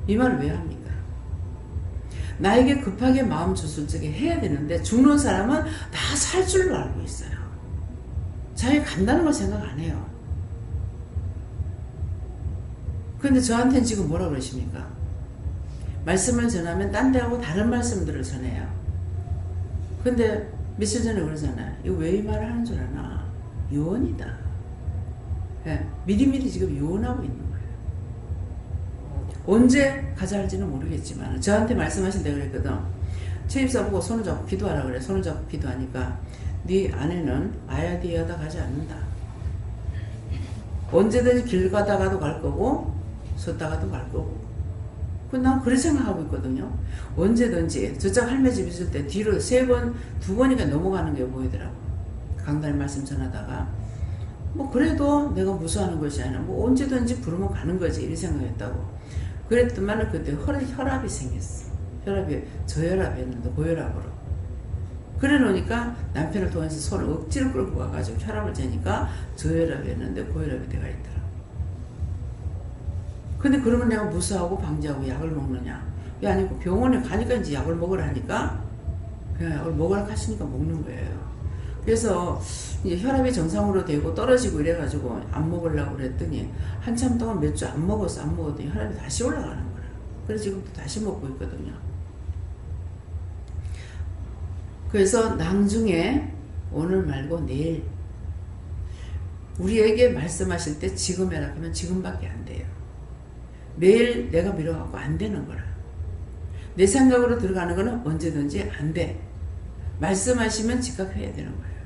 이 말을 왜 합니까? 나에게 급하게 마음 줬을 적에 해야 되는데 죽는 사람은 다 살 줄로 알고 있어요. 자기가 간다는 걸 생각 안 해요. 그런데 저한테는 지금 뭐라 그러십니까? 말씀을 전하면 딴 데하고 다른 말씀들을 전해요. 근데 며칠 전에 그러잖아요. 이거 왜 이 말을 하는 줄 아나? 유언이다. 예, 미리미리 지금 유언하고 있는 거예요. 언제 가자 할지는 모르겠지만 저한테 말씀하신다 그랬거든. 최입사 보고 손을 잡고 기도하라 그래. 손을 잡고 기도하니까 네 아내는 아야디야다 가지 않는다. 언제든지 길 가다가도 갈 거고 섰다가도 갈 거고. 난 그렇게 생각하고 있거든요. 언제든지 저쪽 할매 집 있을 때 뒤로 3번, 2번이니까 넘어가는 게 보이더라고. 강단 말씀 전하다가 뭐 그래도 내가 무서워하는 것이 아니라 뭐 언제든지 부르면 가는 거지 이렇게 생각했다고. 그랬더만 그때 혈압이 생겼어. 혈압이 저혈압이었는데 고혈압으로. 그래 놓으니까 남편을 통해서 손을 억지로 끌고 와가지고 혈압을 재니까 저혈압이었는데 고혈압이 돼가 있더라. 근데 그러면 내가 무서워하고 방지하고 약을 먹느냐? 왜 아니고 병원에 가니까 이제 약을 먹으라 하니까 그냥 약을 먹으라 하시니까 먹는 거예요. 그래서 이제 혈압이 정상으로 되고 떨어지고 이래가지고 안 먹으려고 그랬더니 한참 동안 몇 주 안 먹었더니 혈압이 다시 올라가는 거예요. 그래서 지금 또 다시 먹고 있거든요. 그래서 나중에 오늘 말고 내일 우리에게 말씀하실 때 지금 해라 하면 지금밖에 안 돼요. 내일 내가 미뤄갖고 안 되는 거라. 내 생각으로 들어가는 거는 언제든지 안 돼. 말씀하시면 즉각 해야 되는 거예요.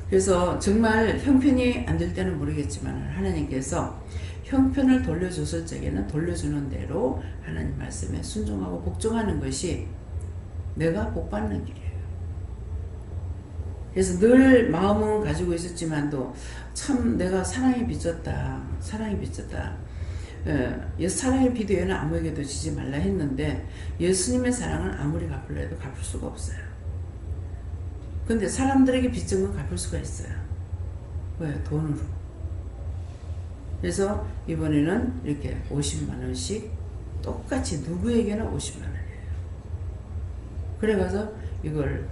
그래서 정말 형편이 안 될 때는 모르겠지만 하나님께서 형편을 돌려줬을 적에는 돌려주는 대로 하나님 말씀에 순종하고 복종하는 것이 내가 복받는 길이에요. 그래서 늘 마음은 가지고 있었지만도 참 내가 사랑에 빚졌다. 사랑에 빚졌다. 사랑의 비도에는 아무에게도 지지 말라 했는데 예수님의 사랑은 아무리 갚으려 해도 갚을 수가 없어요. 근데 사람들에게 빚진 건 갚을 수가 있어요. 왜? 돈으로. 그래서 이번에는 이렇게 50만 원씩 똑같이 누구에게나 50만 원이에요. 그래가서 이걸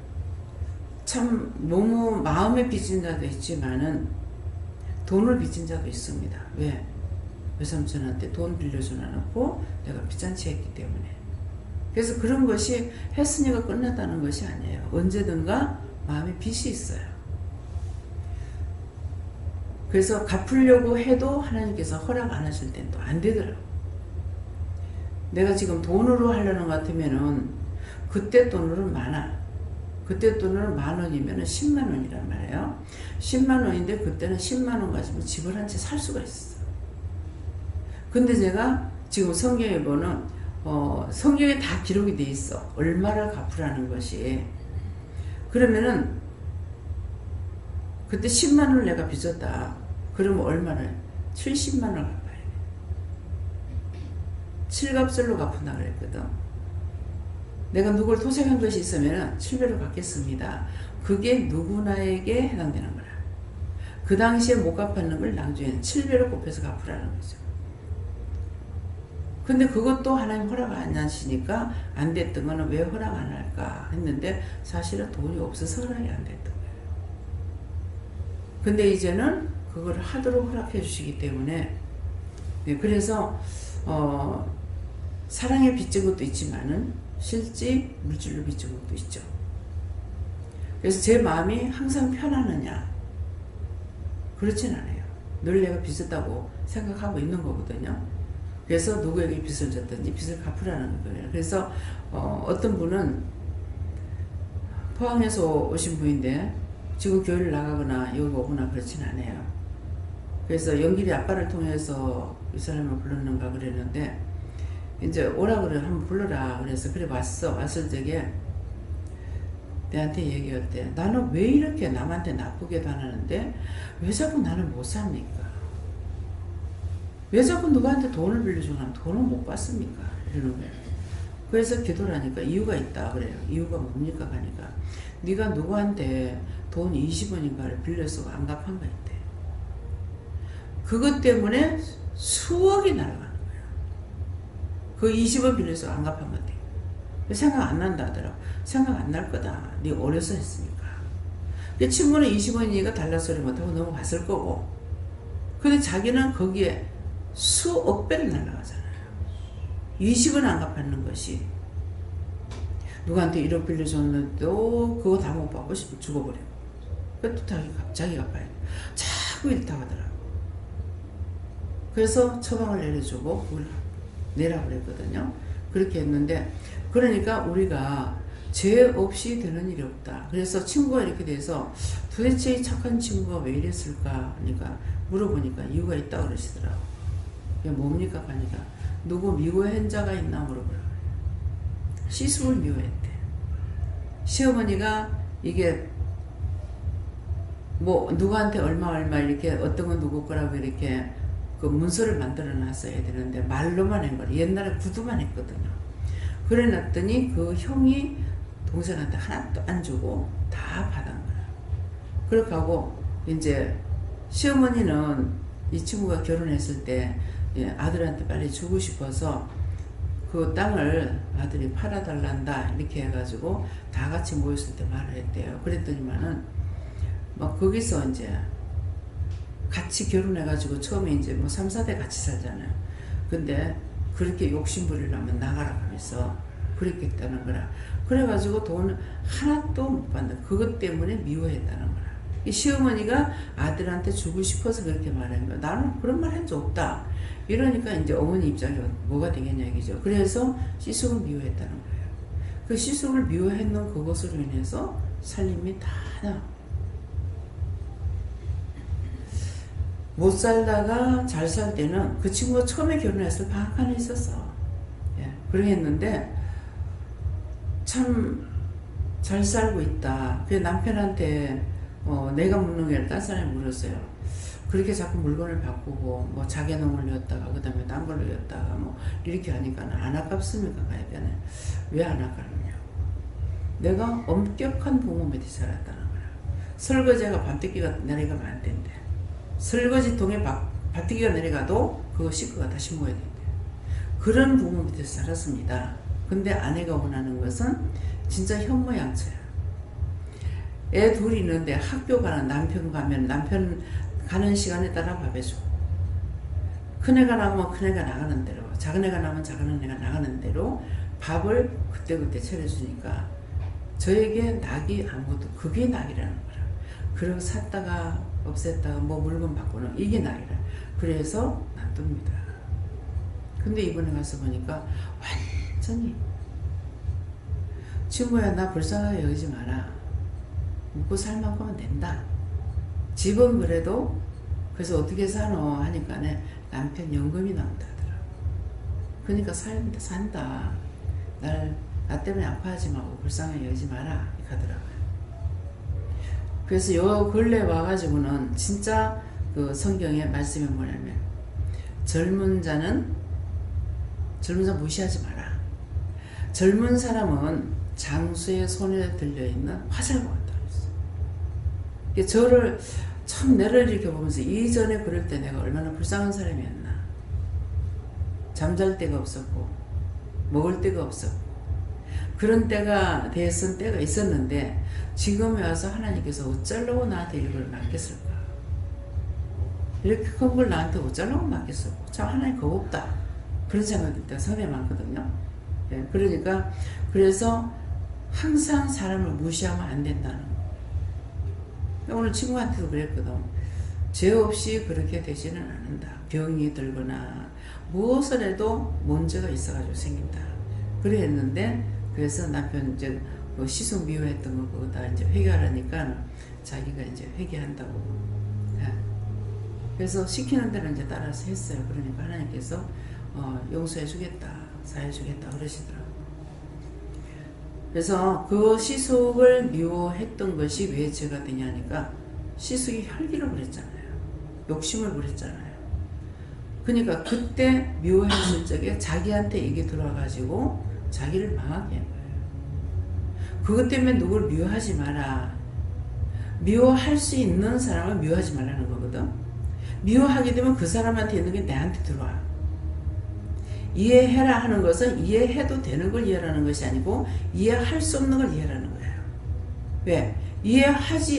참 너무 마음에 빚진 자도 있지만은 돈을 빚진 자도 있습니다. 왜? 외삼촌한테 돈 빌려주지 않고 내가 빚잔치 했기 때문에. 그래서 그런 것이 했으니까 끝났다는 것이 아니에요. 언제든가 마음에 빚이 있어요. 그래서 갚으려고 해도 하나님께서 허락 안 하실 땐 또 안 되더라고. 내가 지금 돈으로 하려는 것 같으면은 그때 돈으로는 많아. 그때 돈으로는 10,000원이면 10만 원이란 말이에요. 10만 원인데 그때는 10만 원 가지고 집을 한 채 살 수가 있어. 근데 제가 지금 성경에 보는 성경에 다 기록이 돼 있어. 얼마를 갚으라는 것이. 그러면은 그때 10만 원을 내가 빚었다. 그러면 얼마를? 70만 원을 갚아야 돼. 7갑절로 갚은다 그랬거든. 내가 누굴 토색한 것이 있으면 7배로 갚겠습니다. 그게 누구나에게 해당되는 거라. 그 당시에 못 갚았는 걸 나중에는 7배로 곱해서 갚으라는 거죠. 근데 그것도 하나님 허락 안 하시니까 안 됐던 거는 왜 허락 안 할까 했는데 사실은 돈이 없어서 허락이 안 됐던 거예요. 근데 이제는 그걸 하도록 허락해 주시기 때문에 그래서 사랑에 빚진 것도 있지만은 실제 물질로 빚진 것도 있죠. 그래서 제 마음이 항상 편하느냐? 그렇진 않아요. 늘 내가 빚었다고 생각하고 있는 거거든요. 그래서 누구에게 빚을 졌든지 빚을 갚으라는 거예요. 그래서 어떤 분은 포항에서 오신 분인데 지금 교회를 나가거나 여기 오거나 그렇진 않아요. 그래서 영길이 아빠를 통해서 이 사람을 불렀는가 그랬는데 이제 오라 그래 한번 불러라 그래서 그래 왔을 적에 내한테 얘기할 때 나는 왜 이렇게 남한테 나쁘게도 안 하는데 왜 자꾸 나는 못 삽니까? 왜 자꾸 누구한테 돈을 빌려주면 돈을 못 받습니까? 이러는 거예요. 그래서 기도를 하니까 이유가 있다 그래요. 이유가 뭡니까? 하니까 네가 누구한테 돈 20원인가를 빌려서 안 갚은 거 있대. 그것 때문에 수억이 날아가는 거예요. 그 20원 빌려서 안 갚은 건데 생각 안 난다 하더라고. 생각 안 날 거다. 네 어려서 했으니까. 그 친구는 20원이니까 달라 소리 못하고 넘어갔을 거고 근데 자기는 거기에 수억 배를 날아가잖아요. 20원 안 갚는 것이 누구한테 1억 빌려줬는데도 그거 다 못 받고 싶으면 죽어버리고 그것도 자기 갚아야 돼. 자꾸 이렇다고 하더라고. 그래서 처방을 내려주고 그걸 내라고 그랬거든요. 그렇게 했는데 그러니까 우리가 죄 없이 되는 일이 없다. 그래서 친구가 이렇게 돼서 도대체 이 착한 친구가 왜 이랬을까 하니까 물어보니까 이유가 있다고 그러시더라고. 이게 뭡니까? 하니까 누구 미워한 자가 있나 물어보라고. 시숙을 미워했대. 시어머니가 이게 뭐 누구한테 얼마 이렇게 어떤 건 누구 거라고 이렇게 그 문서를 만들어 놨어야 되는데 말로만 한 거래. 옛날에 구두만 했거든요. 그래 놨더니 그 형이 동생한테 하나도 안 주고 다 받은 거야. 그렇게 하고 이제 시어머니는 이 친구가 결혼했을 때 아들한테 빨리 주고 싶어서 그 땅을 아들이 팔아달란다 이렇게 해가지고 다 같이 모였을 때 말을 했대요. 그랬더니만은 막 거기서 이제 같이 결혼해가지고 처음에 이제 뭐 3, 4대 같이 살잖아요. 근데 그렇게 욕심 부리려면 나가라 하면서 그랬겠다는 거라. 그래가지고 돈 하나도 못 받는, 그것 때문에 미워했다는 거라. 이 시어머니가 아들한테 주고 싶어서 그렇게 말한 거야. 나는 그런 말 한 적 없다. 이러니까 이제 어머니 입장이 뭐가 되겠냐 이기죠. 그래서 시숙을 미워했다는 거예요. 그 시숙을 미워했는 그것으로 인해서 살림이 다 나. 못 살다가 잘 살 때는 그 친구가 처음에 결혼했을 때 방 안에 있었어. 예, 그렇게 했는데 참 잘 살고 있다. 그 남편한테 내가 묻는 게 아니라 딴 사람이 물었어요. 그렇게 자꾸 물건을 바꾸고 뭐 자개 놈을 넣었다가 그 다음에 딴 걸로 넣었다가 뭐 이렇게 하니까 안 아깝습니까? 가야변에 왜 안 아깝느냐고. 내가 엄격한 부모 밑에 살았다는 거야. 설거지가 밤새기가 내려가면 안 된대. 설거지통에 밥뛰기가 내려가도 그거 씻고가 다시 모여야 된대. 그런 부모 밑에서 살았습니다. 근데 아내가 원하는 것은 진짜 현모양처야. 애 둘이 있는데 학교 가는 남편 가면 남편 가는 시간에 따라 밥 해주고, 큰애가 나오면 큰애가 나가는 대로, 작은애가 나오면 작은애가 나가는 대로 밥을 그때그때 차려주니까 저에게 낙이 아무것도, 그게 낙이라는 거라. 그리고 샀다가 없앴다가 뭐 물건 바꾸는 이게 낙이라. 그래서 놔둡니다. 근데 이번에 가서 보니까 완전히 친구야 나 불쌍하게 여기지 마라. 먹고 살 만큼 하면 된다. 집은 그래도 그래서 어떻게 사노 하니까 남편 연금이 나온다 하더라. 그러니까 산다. 나 때문에 아파하지 말고 불쌍하게 여기지 마라 이렇게 하더라고요. 그래서 요 근래 와가지고는 진짜 그 성경의 말씀이 뭐냐면 젊은 자 무시하지 마라. 젊은 사람은 장수의 손에 들려있는 화살과 같다 그랬어. 저를 참 내를 이렇게 보면서 이전에 그럴 때 내가 얼마나 불쌍한 사람이었나. 잠잘 데가 없었고 먹을 데가 없었고 그런 때가 됐은 때가 있었는데 지금에 와서 하나님께서 어쩌려고 나한테 이걸 맡겼을까. 이렇게 큰 걸 나한테 어쩌려고 맡겼을까. 참 하나님 겁없다. 그런 생각이 들 때가 상당히 많거든요. 예, 그러니까 그래서 항상 사람을 무시하면 안 된다는 거. 오늘 친구한테도 그랬거든. 죄 없이 그렇게 되지는 않는다. 병이 들거나 무엇을 해도 문제가 있어가지고 생긴다. 그래 했는데 그래서 남편 이제 뭐 시속 미워했던 거 그거 다 이제 회개하라니까 자기가 이제 회개한다고. 예. 그래서 시키는 대로 이제 따라서 했어요. 그러니까 하나님께서 용서해 주겠다, 사해 주겠다 그러시더라고요. 그래서 그 시숙을 미워했던 것이 왜 죄가 되냐니까 시숙이 혈기를 부렸잖아요. 욕심을 부렸잖아요. 그러니까 그때 미워했을 적에 자기한테 이게 들어와가지고 자기를 망하게 한 거예요. 그것 때문에 누굴 미워하지 마라. 미워할 수 있는 사람을 미워하지 말라는 거거든. 미워하게 되면 그 사람한테 있는 게 내한테 들어와. 이해해라 하는 것은 이해해도 되는 걸 이해하라는 것이 아니고 이해할 수 없는 걸 이해하라는 거예요. 왜?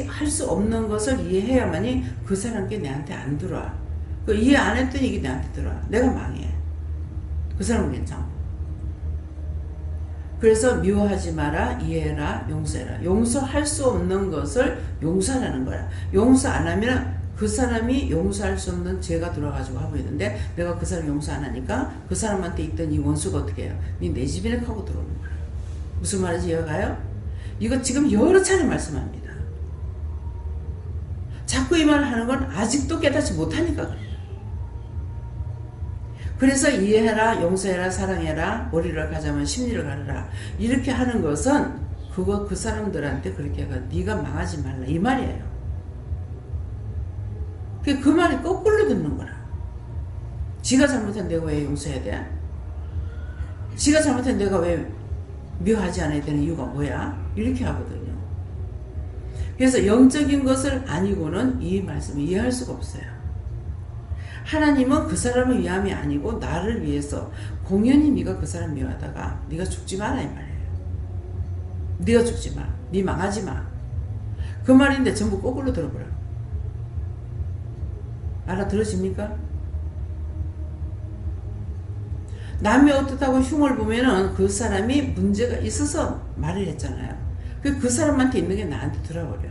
할 수 없는 것을 이해해야만이 그 사람께 내한테 안 들어와. 그 이해 안 했더니 이게 내한테 들어와. 내가 망해. 그 사람은 괜찮고. 그래서 미워하지 마라, 이해해라, 용서해라. 용서할 수 없는 것을 용서하라는 거야. 용서 안 하면 그 사람이 용서할 수 없는 죄가 들어와가지고 하고 있는데 내가 그 사람 용서 안 하니까 그 사람한테 있던 이 원수가 어떻게 해요? 니 내 집이네 하고 들어오는 거야. 무슨 말인지 이해가요? 이거 지금 여러 차례 말씀합니다. 자꾸 이 말을 하는 건 아직도 깨닫지 못하니까 그래요. 그래서 이해해라, 용서해라, 사랑해라, 머리를 가자면 심리를 가르라. 이렇게 하는 것은 그거 그 사람들한테 그렇게 해가 네가 망하지 말라 이 말이에요. 그 말이 거꾸로 듣는 거라. 지가 잘못한 내가 왜 용서해야 돼? 지가 잘못한 내가 왜 미워하지 않아야 되는 이유가 뭐야? 이렇게 하거든요. 그래서 영적인 것을 아니고는 이 말씀을 이해할 수가 없어요. 하나님은 그 사람을 위함이 아니고 나를 위해서 공연히 네가 그 사람 미워하다가 네가 죽지 마라 이 말이에요. 네가 죽지 마. 네 망하지 마. 그 말인데 전부 거꾸로 들어버려. 알아들으십니까? 남이 어떻다고 흉을 보면은 그 사람이 문제가 있어서 말을 했잖아요. 그 사람한테 있는 게 나한테 들어버려.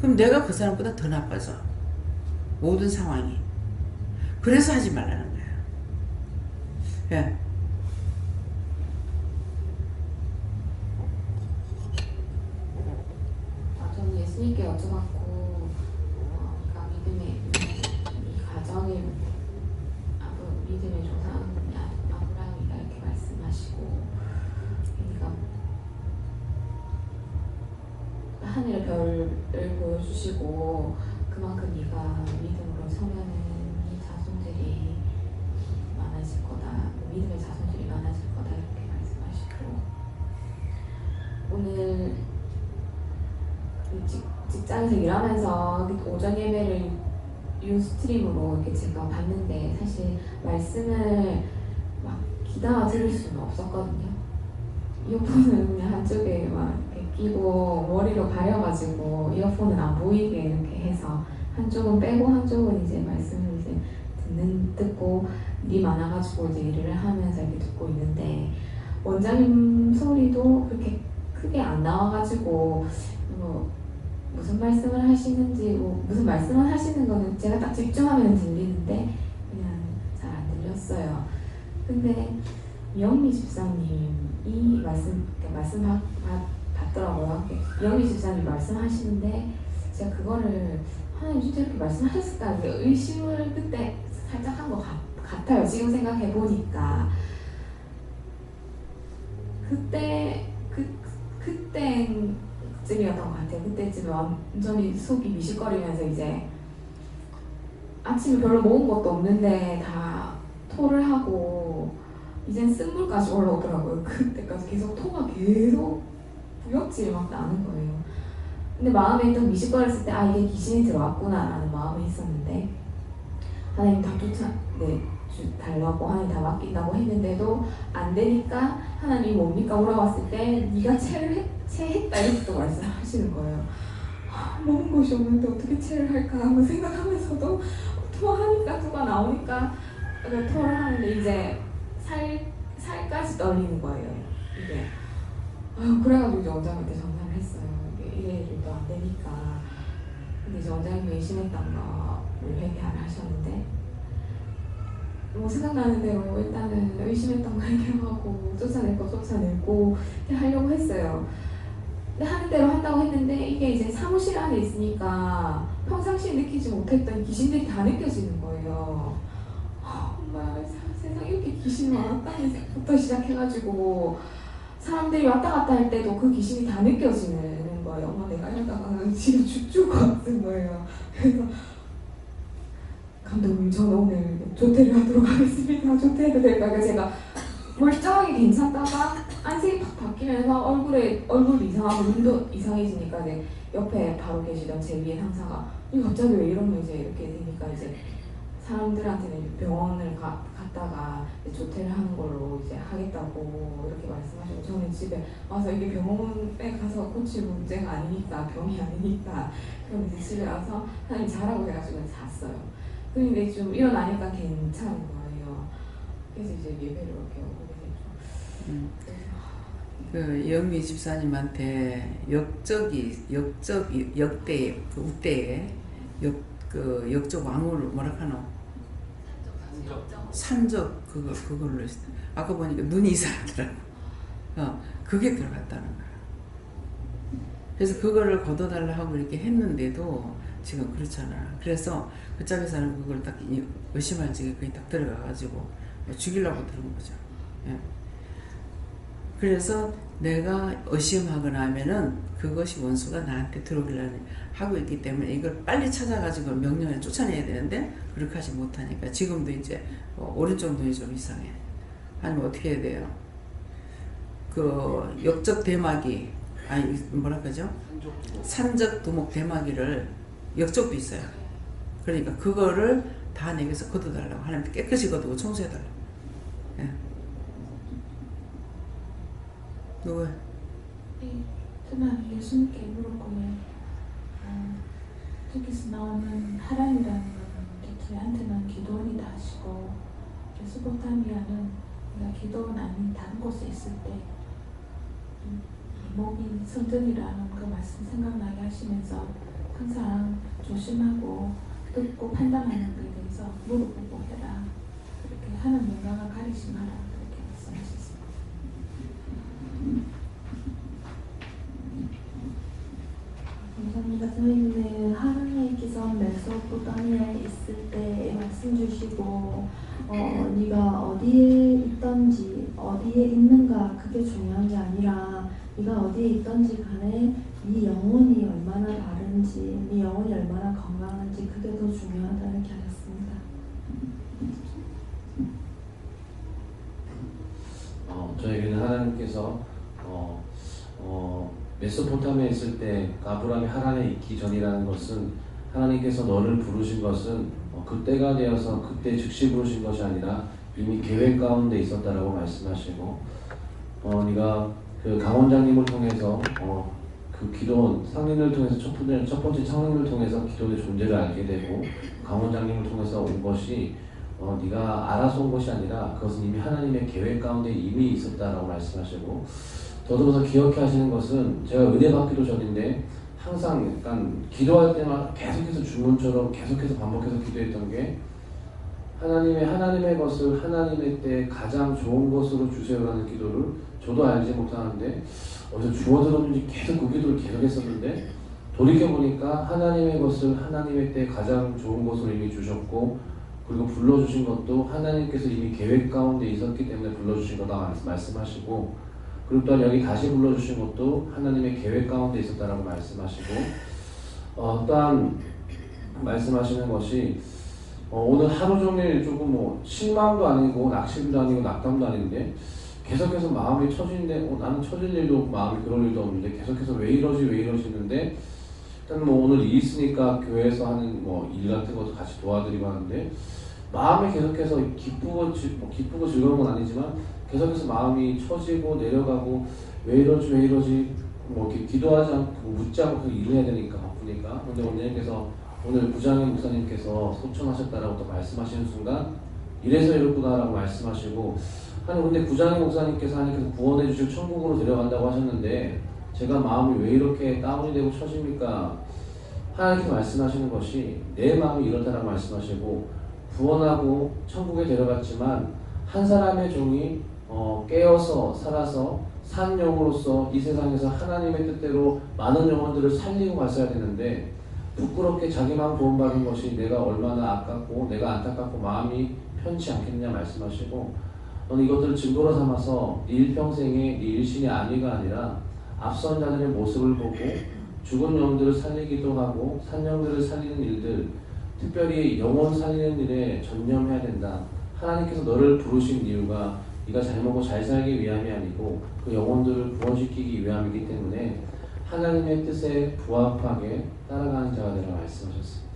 그럼 내가 그 사람보다 더 나빠져. 모든 상황이. 그래서 하지 말라는 거예요. 예. 저는 예수님께 여쭤봤고, 그러니까 이 가정의 믿음의 조상 아브라함이다 이렇게 말씀하시고, 그러니까 하늘의 별을 보여주시고 그만큼 네가 믿음으로 서면은 네 자손들이 많아질 거다, 믿음의 자손들이 많아질 거다 이렇게 말씀하시고, 오늘 직장에서 일하면서 오전 예배를 유스트림으로 이렇게 제가 봤는데 사실 말씀을 막 기다려 들을 수는 없었거든요. 이어폰을 그냥 한쪽에 막 이렇게 끼고 머리로 가려가지고 이어폰은 안 보이게 이렇게 해서 한쪽은 빼고 한쪽은 이제 말씀을 이제 듣고 일이 많아가지고 이제 일을 하면서 이렇게 듣고 있는데, 원장님 소리도 그렇게 크게 안 나와가지고 무슨 말씀을 하시는지 무슨 말씀을 하시는 거는 제가 딱 집중하면 들리는데 그냥 잘 안 들렸어요. 근데 영미 집사님이 말씀 받더라고요. 영미 집사님이 말씀하시는데 제가 그거를 하나님 진짜 이렇게 말씀하셨을까 의심을 그때 살짝 한 것 같아요. 지금 생각해 보니까 그때쯤이었던 것 같아요. 그때쯤에 완전히 속이 미식거리면서 이제 아침에 별로 먹은 것도 없는데 다 토를 하고 이젠 쓴물까지 올라오더라고요. 그때까지 계속 토가 계속 부역질이 막 나는 거예요. 근데 마음에 또 미식거렸을 때 이게 귀신이 들어왔구나 라는 마음이 있었는데, 하나님 다 달라고 하나님 다 맡긴다고 했는데도 안 되니까 하나님 뭡니까 물어봤을 때 네가 체했다 이렇게 또 말씀하시는 거예요. 먹은 것이 없는데 어떻게 체를 할까 하고 생각하면서도 토하니까 토가 나오니까 토를 하는데 이제 살까지 떨리는 거예요. 이게 그래가지고 이제 원장님한테 전화를 했어요. 이래 일도 안 되니까. 근데 이제 원장님이 의심했던 거를 회개하라 하셨는데, 생각나는 대로 일단은 의심했던 거 해결하고 쫓아낼 거 쫓아내고 하려고 했어요. 근데 하는 대로 한다고 했는데 이게 이제 사무실 안에 있으니까 평상시에 느끼지 못했던 귀신들이 다 느껴지는 거예요. 정말 세상에 이렇게 귀신이 많았다는 생각부터 시작해가지고 사람들이 왔다 갔다 할 때도 그 귀신이 다 느껴지는 거예요. 내가 이러다가 지금 죽을 것 같은 거예요. 그래서 감독님 저는 오늘 조퇴를 하도록 하겠습니다. 조퇴해도 될까요? 제가 멀쩡하게 괜찮다가 안색이 팍 바뀌면서 얼굴 이상하고 눈도 이상해지니까 이제 옆에 바로 계시던 제 위에 상사가 갑자기 왜 이러면 이제 이렇게 되니까 이제 사람들한테는 병원을 갔다가 조퇴를 하는 걸로 이제 하겠다고 이렇게 말씀하시고, 저는 집에 와서 이게 병원에 가서 고칠 문제가 아니니까, 병이 아니니까 그럼 이제 집에 와서 하나님 잘하고 해가지고 잤어요. 근데 좀 일어나니까 괜찮은 거예요. 그래서 이제 예배를 이렇게 오게 됐죠. 그 영미 집사님한테 역대 우대에 역적 왕후를 뭐라 하노? 산적 그걸로 아까 보니까 눈이 이상하더라고. 그게 들어갔다는 거야. 그래서 그거를 걷어달라 하고 이렇게 했는데도 지금 그렇잖아. 그래서 그 짝에서는 그걸 딱 의심할 적에 거의 딱 들어가가지고 죽이려고 들은 거죠. 예. 그래서 내가 의심하거나 하면은 그것이 원수가 나한테 들어오기를 하고 있기 때문에 이걸 빨리 찾아가지고 명령을 쫓아내야 되는데 그렇게 하지 못하니까 지금도 이제 오른쪽 눈이 좀 이상해. 아니면 어떻게 해야 돼요? 그 역적 대마귀, 뭐라 그러죠? 산적 두목 대마귀를 역적도 있어요. 그러니까 그거를 다 내게서 걷어달라고. 하나님께 깨끗이 걷고 청소해달라고. 예. 누구야? 네, 저는 예수님께 물었고요. 저기서 나오는 하란이라는 거는 저희한테는 기도원이다 하시고, 메소포타미아는 우리가 기도원 아닌 다른 곳에 있을 때 몸이 성전이라는 그 말씀 생각나게 하시면서 항상 조심하고 듣고 판단하는 것에 대해서 물어보고 해라. 그렇게 하는 영광을 가리지 마라. 그렇게 말씀하셨습니다. 감사합니다. 저희는 하나님께서 메소포타미아에 있을 때 말씀 주시고 네가 어디에 있던지 어디에 있는가 그게 중요한 게 아니라 네가 어디에 있던지 간에 네 영혼이 얼마나 바른지 네 영혼이 얼마나 건강한지 그게 더 중요하다 이렇게 하셨습니다. 저에게는 하나님께서 메소포타미아에 있을 때 아브라함이 하란에 있기 전이라는 것은 하나님께서 너를 부르신 것은 그때가 되어서 그때 즉시 부르신 것이 아니라 이미 계획 가운데 있었다라고 말씀하시고 네가 그 강원장님을 통해서 그 기도원 상인을 통해서 첫 번째 창립을 통해서 기도의 존재를 알게 되고 강원장님을 통해서 온 것이 네가 알아서 온 것이 아니라 그것은 이미 하나님의 계획 가운데 이미 있었다라고 말씀하시고 더불어서 기억해 하시는 것은 제가 은혜 받기도 전인데 항상 약간 기도할 때만 계속해서 주문처럼 계속해서 반복해서 기도했던 게 하나님의 것을 하나님의 때 가장 좋은 것으로 주세요라는 기도를 저도 알지 못하는데 어디서 주워 들었는지 계속 그 기도를 계속 했었는데 돌이켜보니까 하나님의 것을 하나님의 때 가장 좋은 것으로 이미 주셨고 그리고 불러주신 것도 하나님께서 이미 계획 가운데 있었기 때문에 불러주신 거다 말씀하시고 그리고 또한 여기 다시 불러주신 것도 하나님의 계획 가운데 있었다라고 말씀하시고 또한 말씀하시는 것이 오늘 하루 종일 조금 실망도 아니고 낙심도 아니고 낙담도 아닌데 계속해서 마음이 처지는데 나는 처질 일도 없고 마음이 그럴 일도 없는데 계속해서 왜 이러시는데 일단 오늘 일 있으니까 교회에서 하는 일 같은 것도 같이 도와드리고 하는데 마음이 계속해서 기쁘고 즐거운 건 아니지만 계속해서 마음이 처지고 내려가고 왜 이러지 이렇게 기도하지 않고 묻지 않고 그 일을 해야 되니까 바쁘니까 근데 오늘 부장님 목사님께서 소천하셨다라고 또 말씀하시는 순간 이래서 이렇구나라고 말씀하시고 근데 부장님 목사님께서 하나님께서 구원해 주실 천국으로 데려간다고 하셨는데 제가 마음이 왜 이렇게 다운이 되고 처집니까? 하나님께서 말씀하시는 것이 내 마음이 이렇다라고 말씀하시고 구원하고 천국에 데려갔지만 한 사람의 종이 깨어서 살아서 산 영으로서 이 세상에서 하나님의 뜻대로 많은 영혼들을 살리고 갔어야 되는데 부끄럽게 자기 마음 구원받은 것이 내가 얼마나 아깝고 내가 안타깝고 마음이 편치 않겠느냐 말씀하시고 너는 이것들을 증거로 삼아서 네 일평생에 네 일신이 아니가 아니라 앞선 자들의 모습을 보고 죽은 영들을 살리기도 하고 산 영들을 살리는 일들 특별히 영혼 살리는 일에 전념해야 된다. 하나님께서 너를 부르신 이유가 네가 잘 먹고 잘 살기 위함이 아니고 그 영혼들을 구원시키기 위함이기 때문에 하나님의 뜻에 부합하게 따라가는 자가 되라 말씀하셨습니다.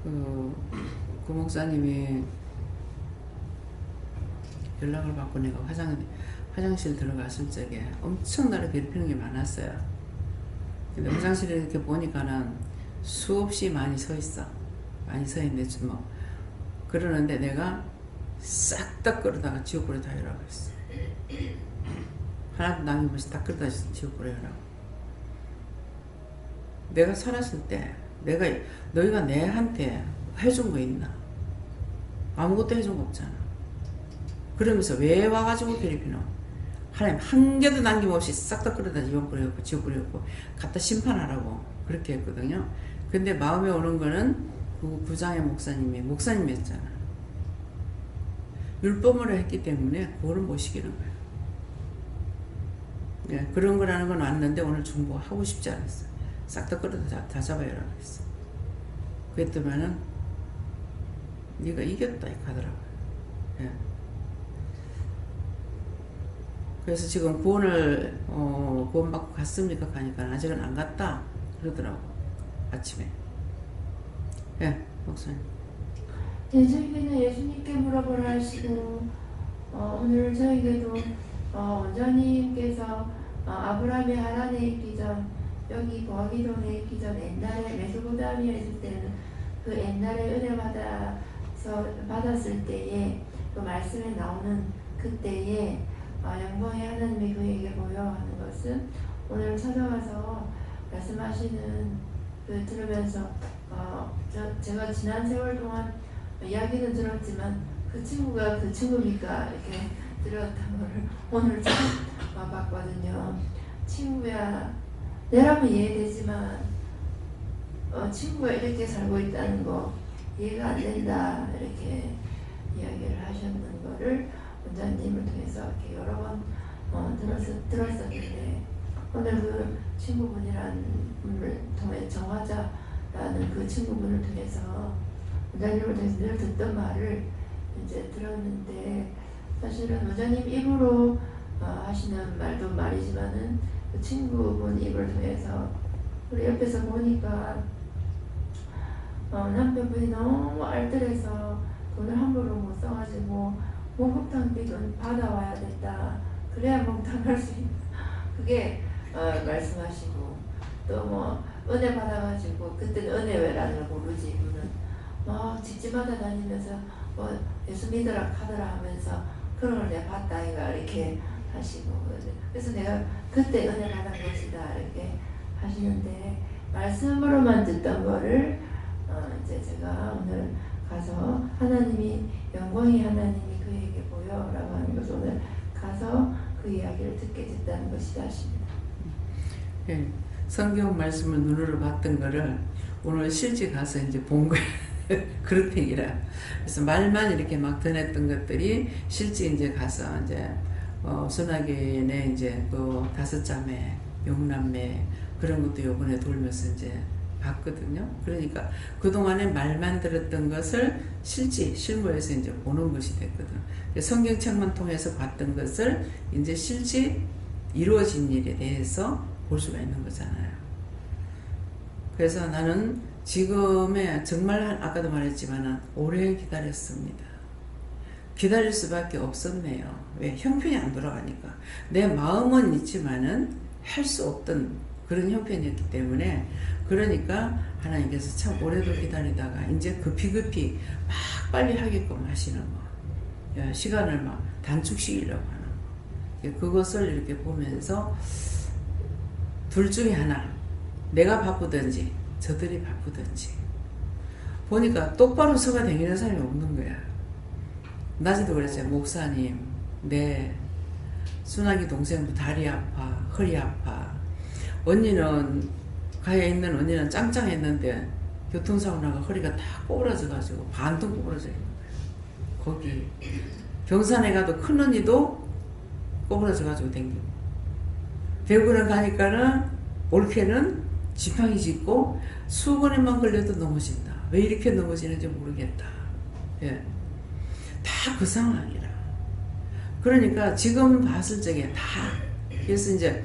그 목사님이 연락을 받고 내가 화장실 들어갔을 적에 엄청 나를 괴롭히는 게 많았어요. 근데 화장실에 이렇게 보니까는 수없이 많이 서 있어. 많이 서 있는데 그러는데 내가 싹 다 끌어다가 지옥불에 다이라고 했어. 하나도 남김없이 다 끌어다 지옥불에 하라고. 내가 살았을 때 너희가 내한테 해준 거 있나? 아무것도 해준 거 없잖아. 그러면서 왜 와가지고 괴롭히노? 하나님 한 개도 남김없이 싹 다 끌어다 지옥불에 였고 갖다 심판하라고 그렇게 했거든요. 근데 마음에 오는 거는 그 부장의 목사님이었잖아. 율법으로 했기 때문에 그거를 못 시키는 거야. 네, 그런 거라는 건 왔는데 오늘 중보하고 싶지 않았어. 싹 다 끌어다 다 잡아야라고 했어. 그랬더니는 네가 이겼다 이렇게 하더라고요. 예. 그래서 지금 구원받고 갔습니까? 가니까 아직은 안 갔다. 그러더라고 아침에. 예, 목사님. 네, 저희는 예수님께 물어보라 하시고 오늘 저에게도 원장님께서 아브라함이 하란에 있기 전 여기 거기돈에 있기 전 옛날에 메소포타미아에 있을 때는 그 옛날에 은혜 받았을 때에 그 말씀에 나오는 그때에 영광의 하나님이 그에게 보여 하는 것은 오늘 찾아와서 말씀하시는 그 들으면서 제가 지난 세월 동안 이야기는 들었지만 그 친구가 그 친구니까 이렇게 들었던 거를 오늘 처음 봤거든요. 친구야, 내라면 이해되지만 친구가 이렇게 살고 있다는 거 이해가 안 된다 이렇게 이야기를 하셨는 거를 원장님을 통해서 이렇게 여러 번 들었었는데 오늘 그 친구분이라는 분을 통해 정화자라는 그 친구분을 통해서 원장님을 통해서 늘 듣던 말을 이제 들었는데 사실은 원장님 입으로 하시는 말도 말이지만은 그 친구분 입을 통해서 우리 옆에서 보니까 남편분이 너무 알뜰해서 돈을 함부로 못 써가지고 목욕탕비 돈 받아와야 된다. 그래야 목욕탕 갈 수 있다. 그게 말씀하시고 또 뭐 은혜 받아가지고 그때는 은혜회라는 걸 모르지 이분은 막 집집마다 다니면서 뭐 예수 믿으라 카더라 하면서 그런 걸 내가 봤다 이가 이렇게 하시고 그래서 내가 그때 은혜 받은 것이다 이렇게 하시는데 말씀으로만 듣던 거를 이제 제가 오늘 가서 하나님이 영광이 하나님이 그에게 보여라고 하는 것을 오늘 가서 그 이야기를 듣게 됐다는 것이다 하십니다. 예, 성경 말씀을 눈으로 봤던 거를 오늘 실제 가서 이제 본 거예요. 그렇대기라. 그래서 말만 이렇게 막 전했던 것들이 실제 이제 가서 이제 순하기에 이제 그 5자매, 6남매 그런 것도 요번에 돌면서 이제 봤거든요. 그러니까 그동안에 말만 들었던 것을 실제 실무에서 이제 보는 것이 됐거든. 성경책만 통해서 봤던 것을 이제 실제 이루어진 일에 대해서 볼 수가 있는 거잖아요. 그래서 나는 지금의 정말 아까도 말했지만 오래 기다렸습니다. 기다릴 수밖에 없었네요. 왜? 형편이 안 돌아가니까. 내 마음은 있지만은 할 수 없던 그런 형편이었기 때문에 그러니까 하나님께서 참 오래도 기다리다가 이제 급히 막 빨리 하게끔 하시는 거. 시간을 막 단축시키려고 하는 거. 그것을 이렇게 보면서 둘 중에 하나 내가 바쁘든지 저들이 바쁘든지 보니까 똑바로 서가 다니는 사람이 없는 거야. 낮에도 그랬어요. 목사님, 내 순하기 동생도 다리 아파, 허리 아파. 언니는 가에 있는 언니는 짱짱했는데 교통사고 나가 허리가 다 꼬부러져가지고 반통 꼬부러져 있는 거야. 거기 경산에 가도 큰 언니도 꼬부러져가지고 댕기고 대구는 가니까는 올케는 지팡이 짚고 수건에만 걸려도 넘어진다. 왜 이렇게 넘어지는지 모르겠다. 예. 다 그 상황이라. 그러니까 지금 봤을 적에 다 그래서 이제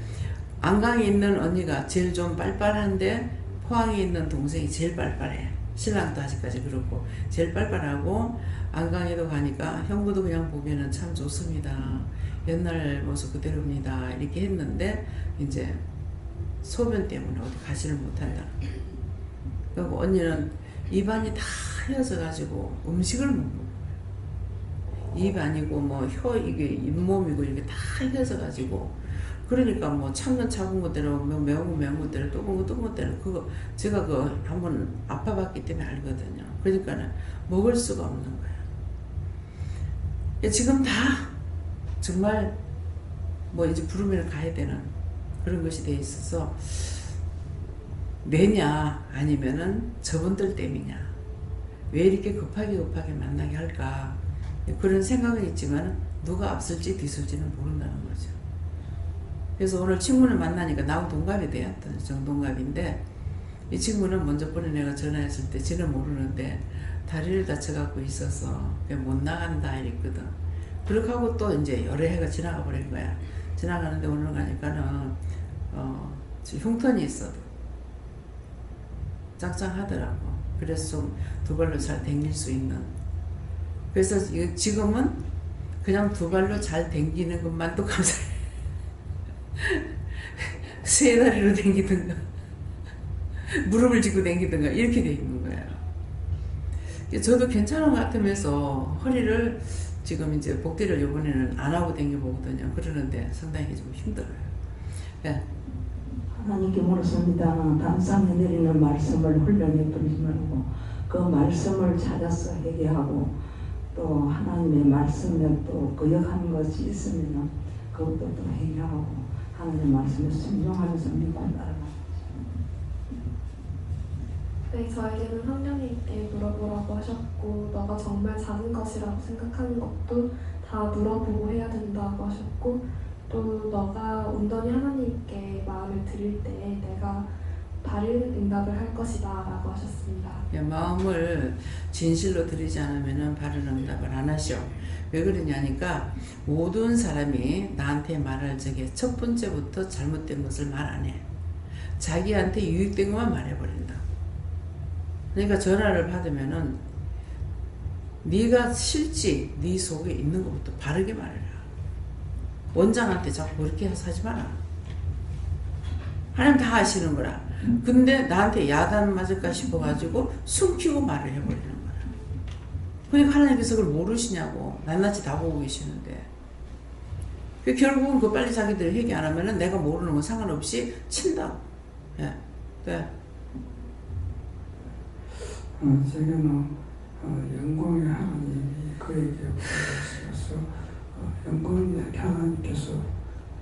안강에 있는 언니가 제일 좀 빨빨한데 포항에 있는 동생이 제일 빨빨해. 신랑도 아직까지 그렇고 제일 빨빨하고 안강에도 가니까 형부도 그냥 보기에는 참 좋습니다. 옛날 모습 그대로입니다. 이렇게 했는데 이제 소변 때문에 어디 가지를 못한다. 그리고 언니는 입안이 다 휘어져 가지고 음식을 못 먹어요. 입안이고 뭐 혀 이게 잇몸이고 이게 다 휘어져 가지고 그러니까 뭐 참는 차가운 것대로 뭐 매운 거 매운 것대로 뜨거운 거 뜨거운 것대로 그거 제가 그 한번 아파봤기 때문에 알거든요. 그러니까는 먹을 수가 없는 거예요. 지금 다 정말 뭐 이제 부르면 가야 되는 그런 것이 돼 있어서 내냐 아니면은 저분들 때문이냐 왜 이렇게 급하게 만나게 할까 그런 생각은 있지만 누가 앞설지 뒤설지는 모른다는 거죠. 그래서 오늘 친구를 만나니까 나하고 동갑이 되었던 정동갑인데 이 친구는 먼저 번에 내가 전화했을 때 지는 모르는데 다리를 다쳐갖고 있어서 못 나간다 이랬거든. 그렇게 하고 또 이제 여러 해가 지나가 버린 거야. 지나가는데 오늘 가니까는 흉턴이 있어도 짱짱하더라고. 그래서 좀 두 발로 잘 댕길 수 있는. 그래서 지금은 그냥 두 발로 잘 댕기는 것만도 감사해. 세 다리로 댕기든가 무릎을 짚고 댕기든가 이렇게 돼 있는 거예요. 저도 괜찮은 것 같으면서 허리를 지금 이제 복대를 이번에는 안 하고 댕겨보거든요. 그러는데 상당히 좀 힘들어요. 네. 하나님께 물었습니다. 단상에 내리는 말씀을 훈련해 버리지 말고 그 말씀을 찾아서 회개하고 또 하나님의 말씀에 또 거역하는 것이 있으면 그것도 또 회개하고 하나님의 말씀에 순종하면서 믿고 따라가고. 네, 저에게는 성령님께 물어보라고 하셨고 너가 정말 작은 것이라고 생각하는 것도 다 물어보고 해야 된다고 하셨고 또 너가 온전히 하나님께 마음을 드릴 때 내가 바른 응답을 할 것이다 라고 하셨습니다. 마음을 진실로 드리지 않으면 바른 응답을 안 하셔. 왜 그러냐니까 모든 사람이 나한테 말할 적에 첫 번째부터 잘못된 것을 말 안 해. 자기한테 유익된 것만 말해버린다. 그러니까 전화를 받으면은 네가 실지 네 속에 있는 것부터 바르게 말해라. 원장한테 자꾸 그렇게 하지 마라. 하나님 다 아시는 거라. 근데 나한테 야단 맞을까 싶어가지고 숨기고 말을 해버리는 거라. 그러니까 하나님께서 그걸 모르시냐고. 낱낱이 다 보고 계시는데. 결국은 그 빨리 자기들 회개 안 하면은 내가 모르는 건 상관없이 친다고. 예. 네. 제게는 영광의 하나님이 그에게 보여주셔서 영광의 하나님께서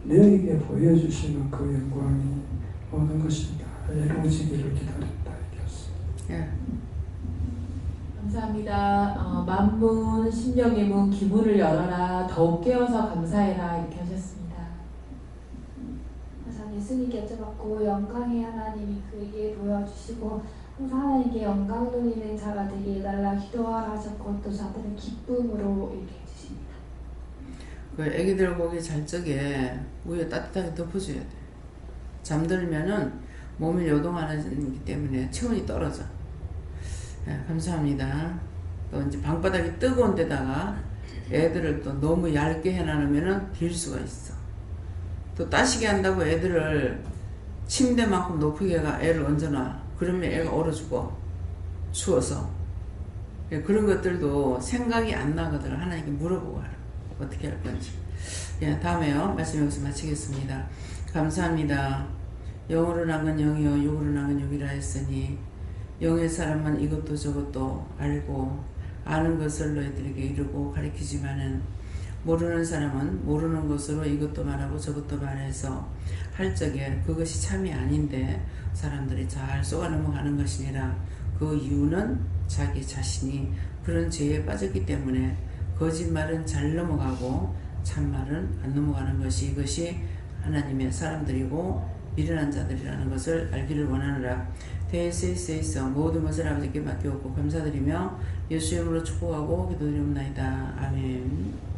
너에게 보여주시는 그 영광이 모든 것이 다 이루어지기를 기다린다 이겼습니다. 예. 감사합니다. 만문 심령의 문 기문을 열어라 더욱 깨어서 감사해라 이렇게 하셨습니다. 항상 예수님께 여쭤봤고 영광의 하나님이 그에게 보여주시고 항상 하나님께 영광 돌리는 자가 되게 해달라 기도하라 하셨고 또 자들은 기쁨으로 이렇게 해주십니다. 그 애기들 고기 잘 적에 우유 따뜻하게 덮어줘야 돼. 잠들면은 몸을 요동하기 때문에 체온이 떨어져. 네, 감사합니다. 또 이제 방바닥이 뜨거운 데다가 애들을 또 너무 얇게 해놔놓으면은 빌 수가 있어. 또 따시게 한다고 애들을 침대만큼 높게 애를 얹어놔. 그러면 애가 얼어 죽어. 추워서. 예, 그런 것들도 생각이 안 나거든. 하나님께 물어보고 하라. 어떻게 할 건지. 예, 다음에요. 말씀 여기서 마치겠습니다. 감사합니다. 영으로 난 건 영이요 육으로 난 건 육이라 했으니 영의 사람은 이것도 저것도 알고 아는 것을 너희들에게 이루고 가르치지만은 모르는 사람은 모르는 것으로 이것도 말하고 저것도 말해서 할 적에 그것이 참이 아닌데 사람들이 잘 쏘아 넘어가는 것이니라. 그 이유는 자기 자신이 그런 죄에 빠졌기 때문에 거짓말은 잘 넘어가고 참말은 안 넘어가는 것이 이것이 하나님의 사람들이고 미련한 자들이라는 것을 알기를 원하노라. 대세에서 모든 것을 아버지께 맡겨오고 감사드리며 예수 이름으로 축복하고 기도드리옵나이다. 아멘.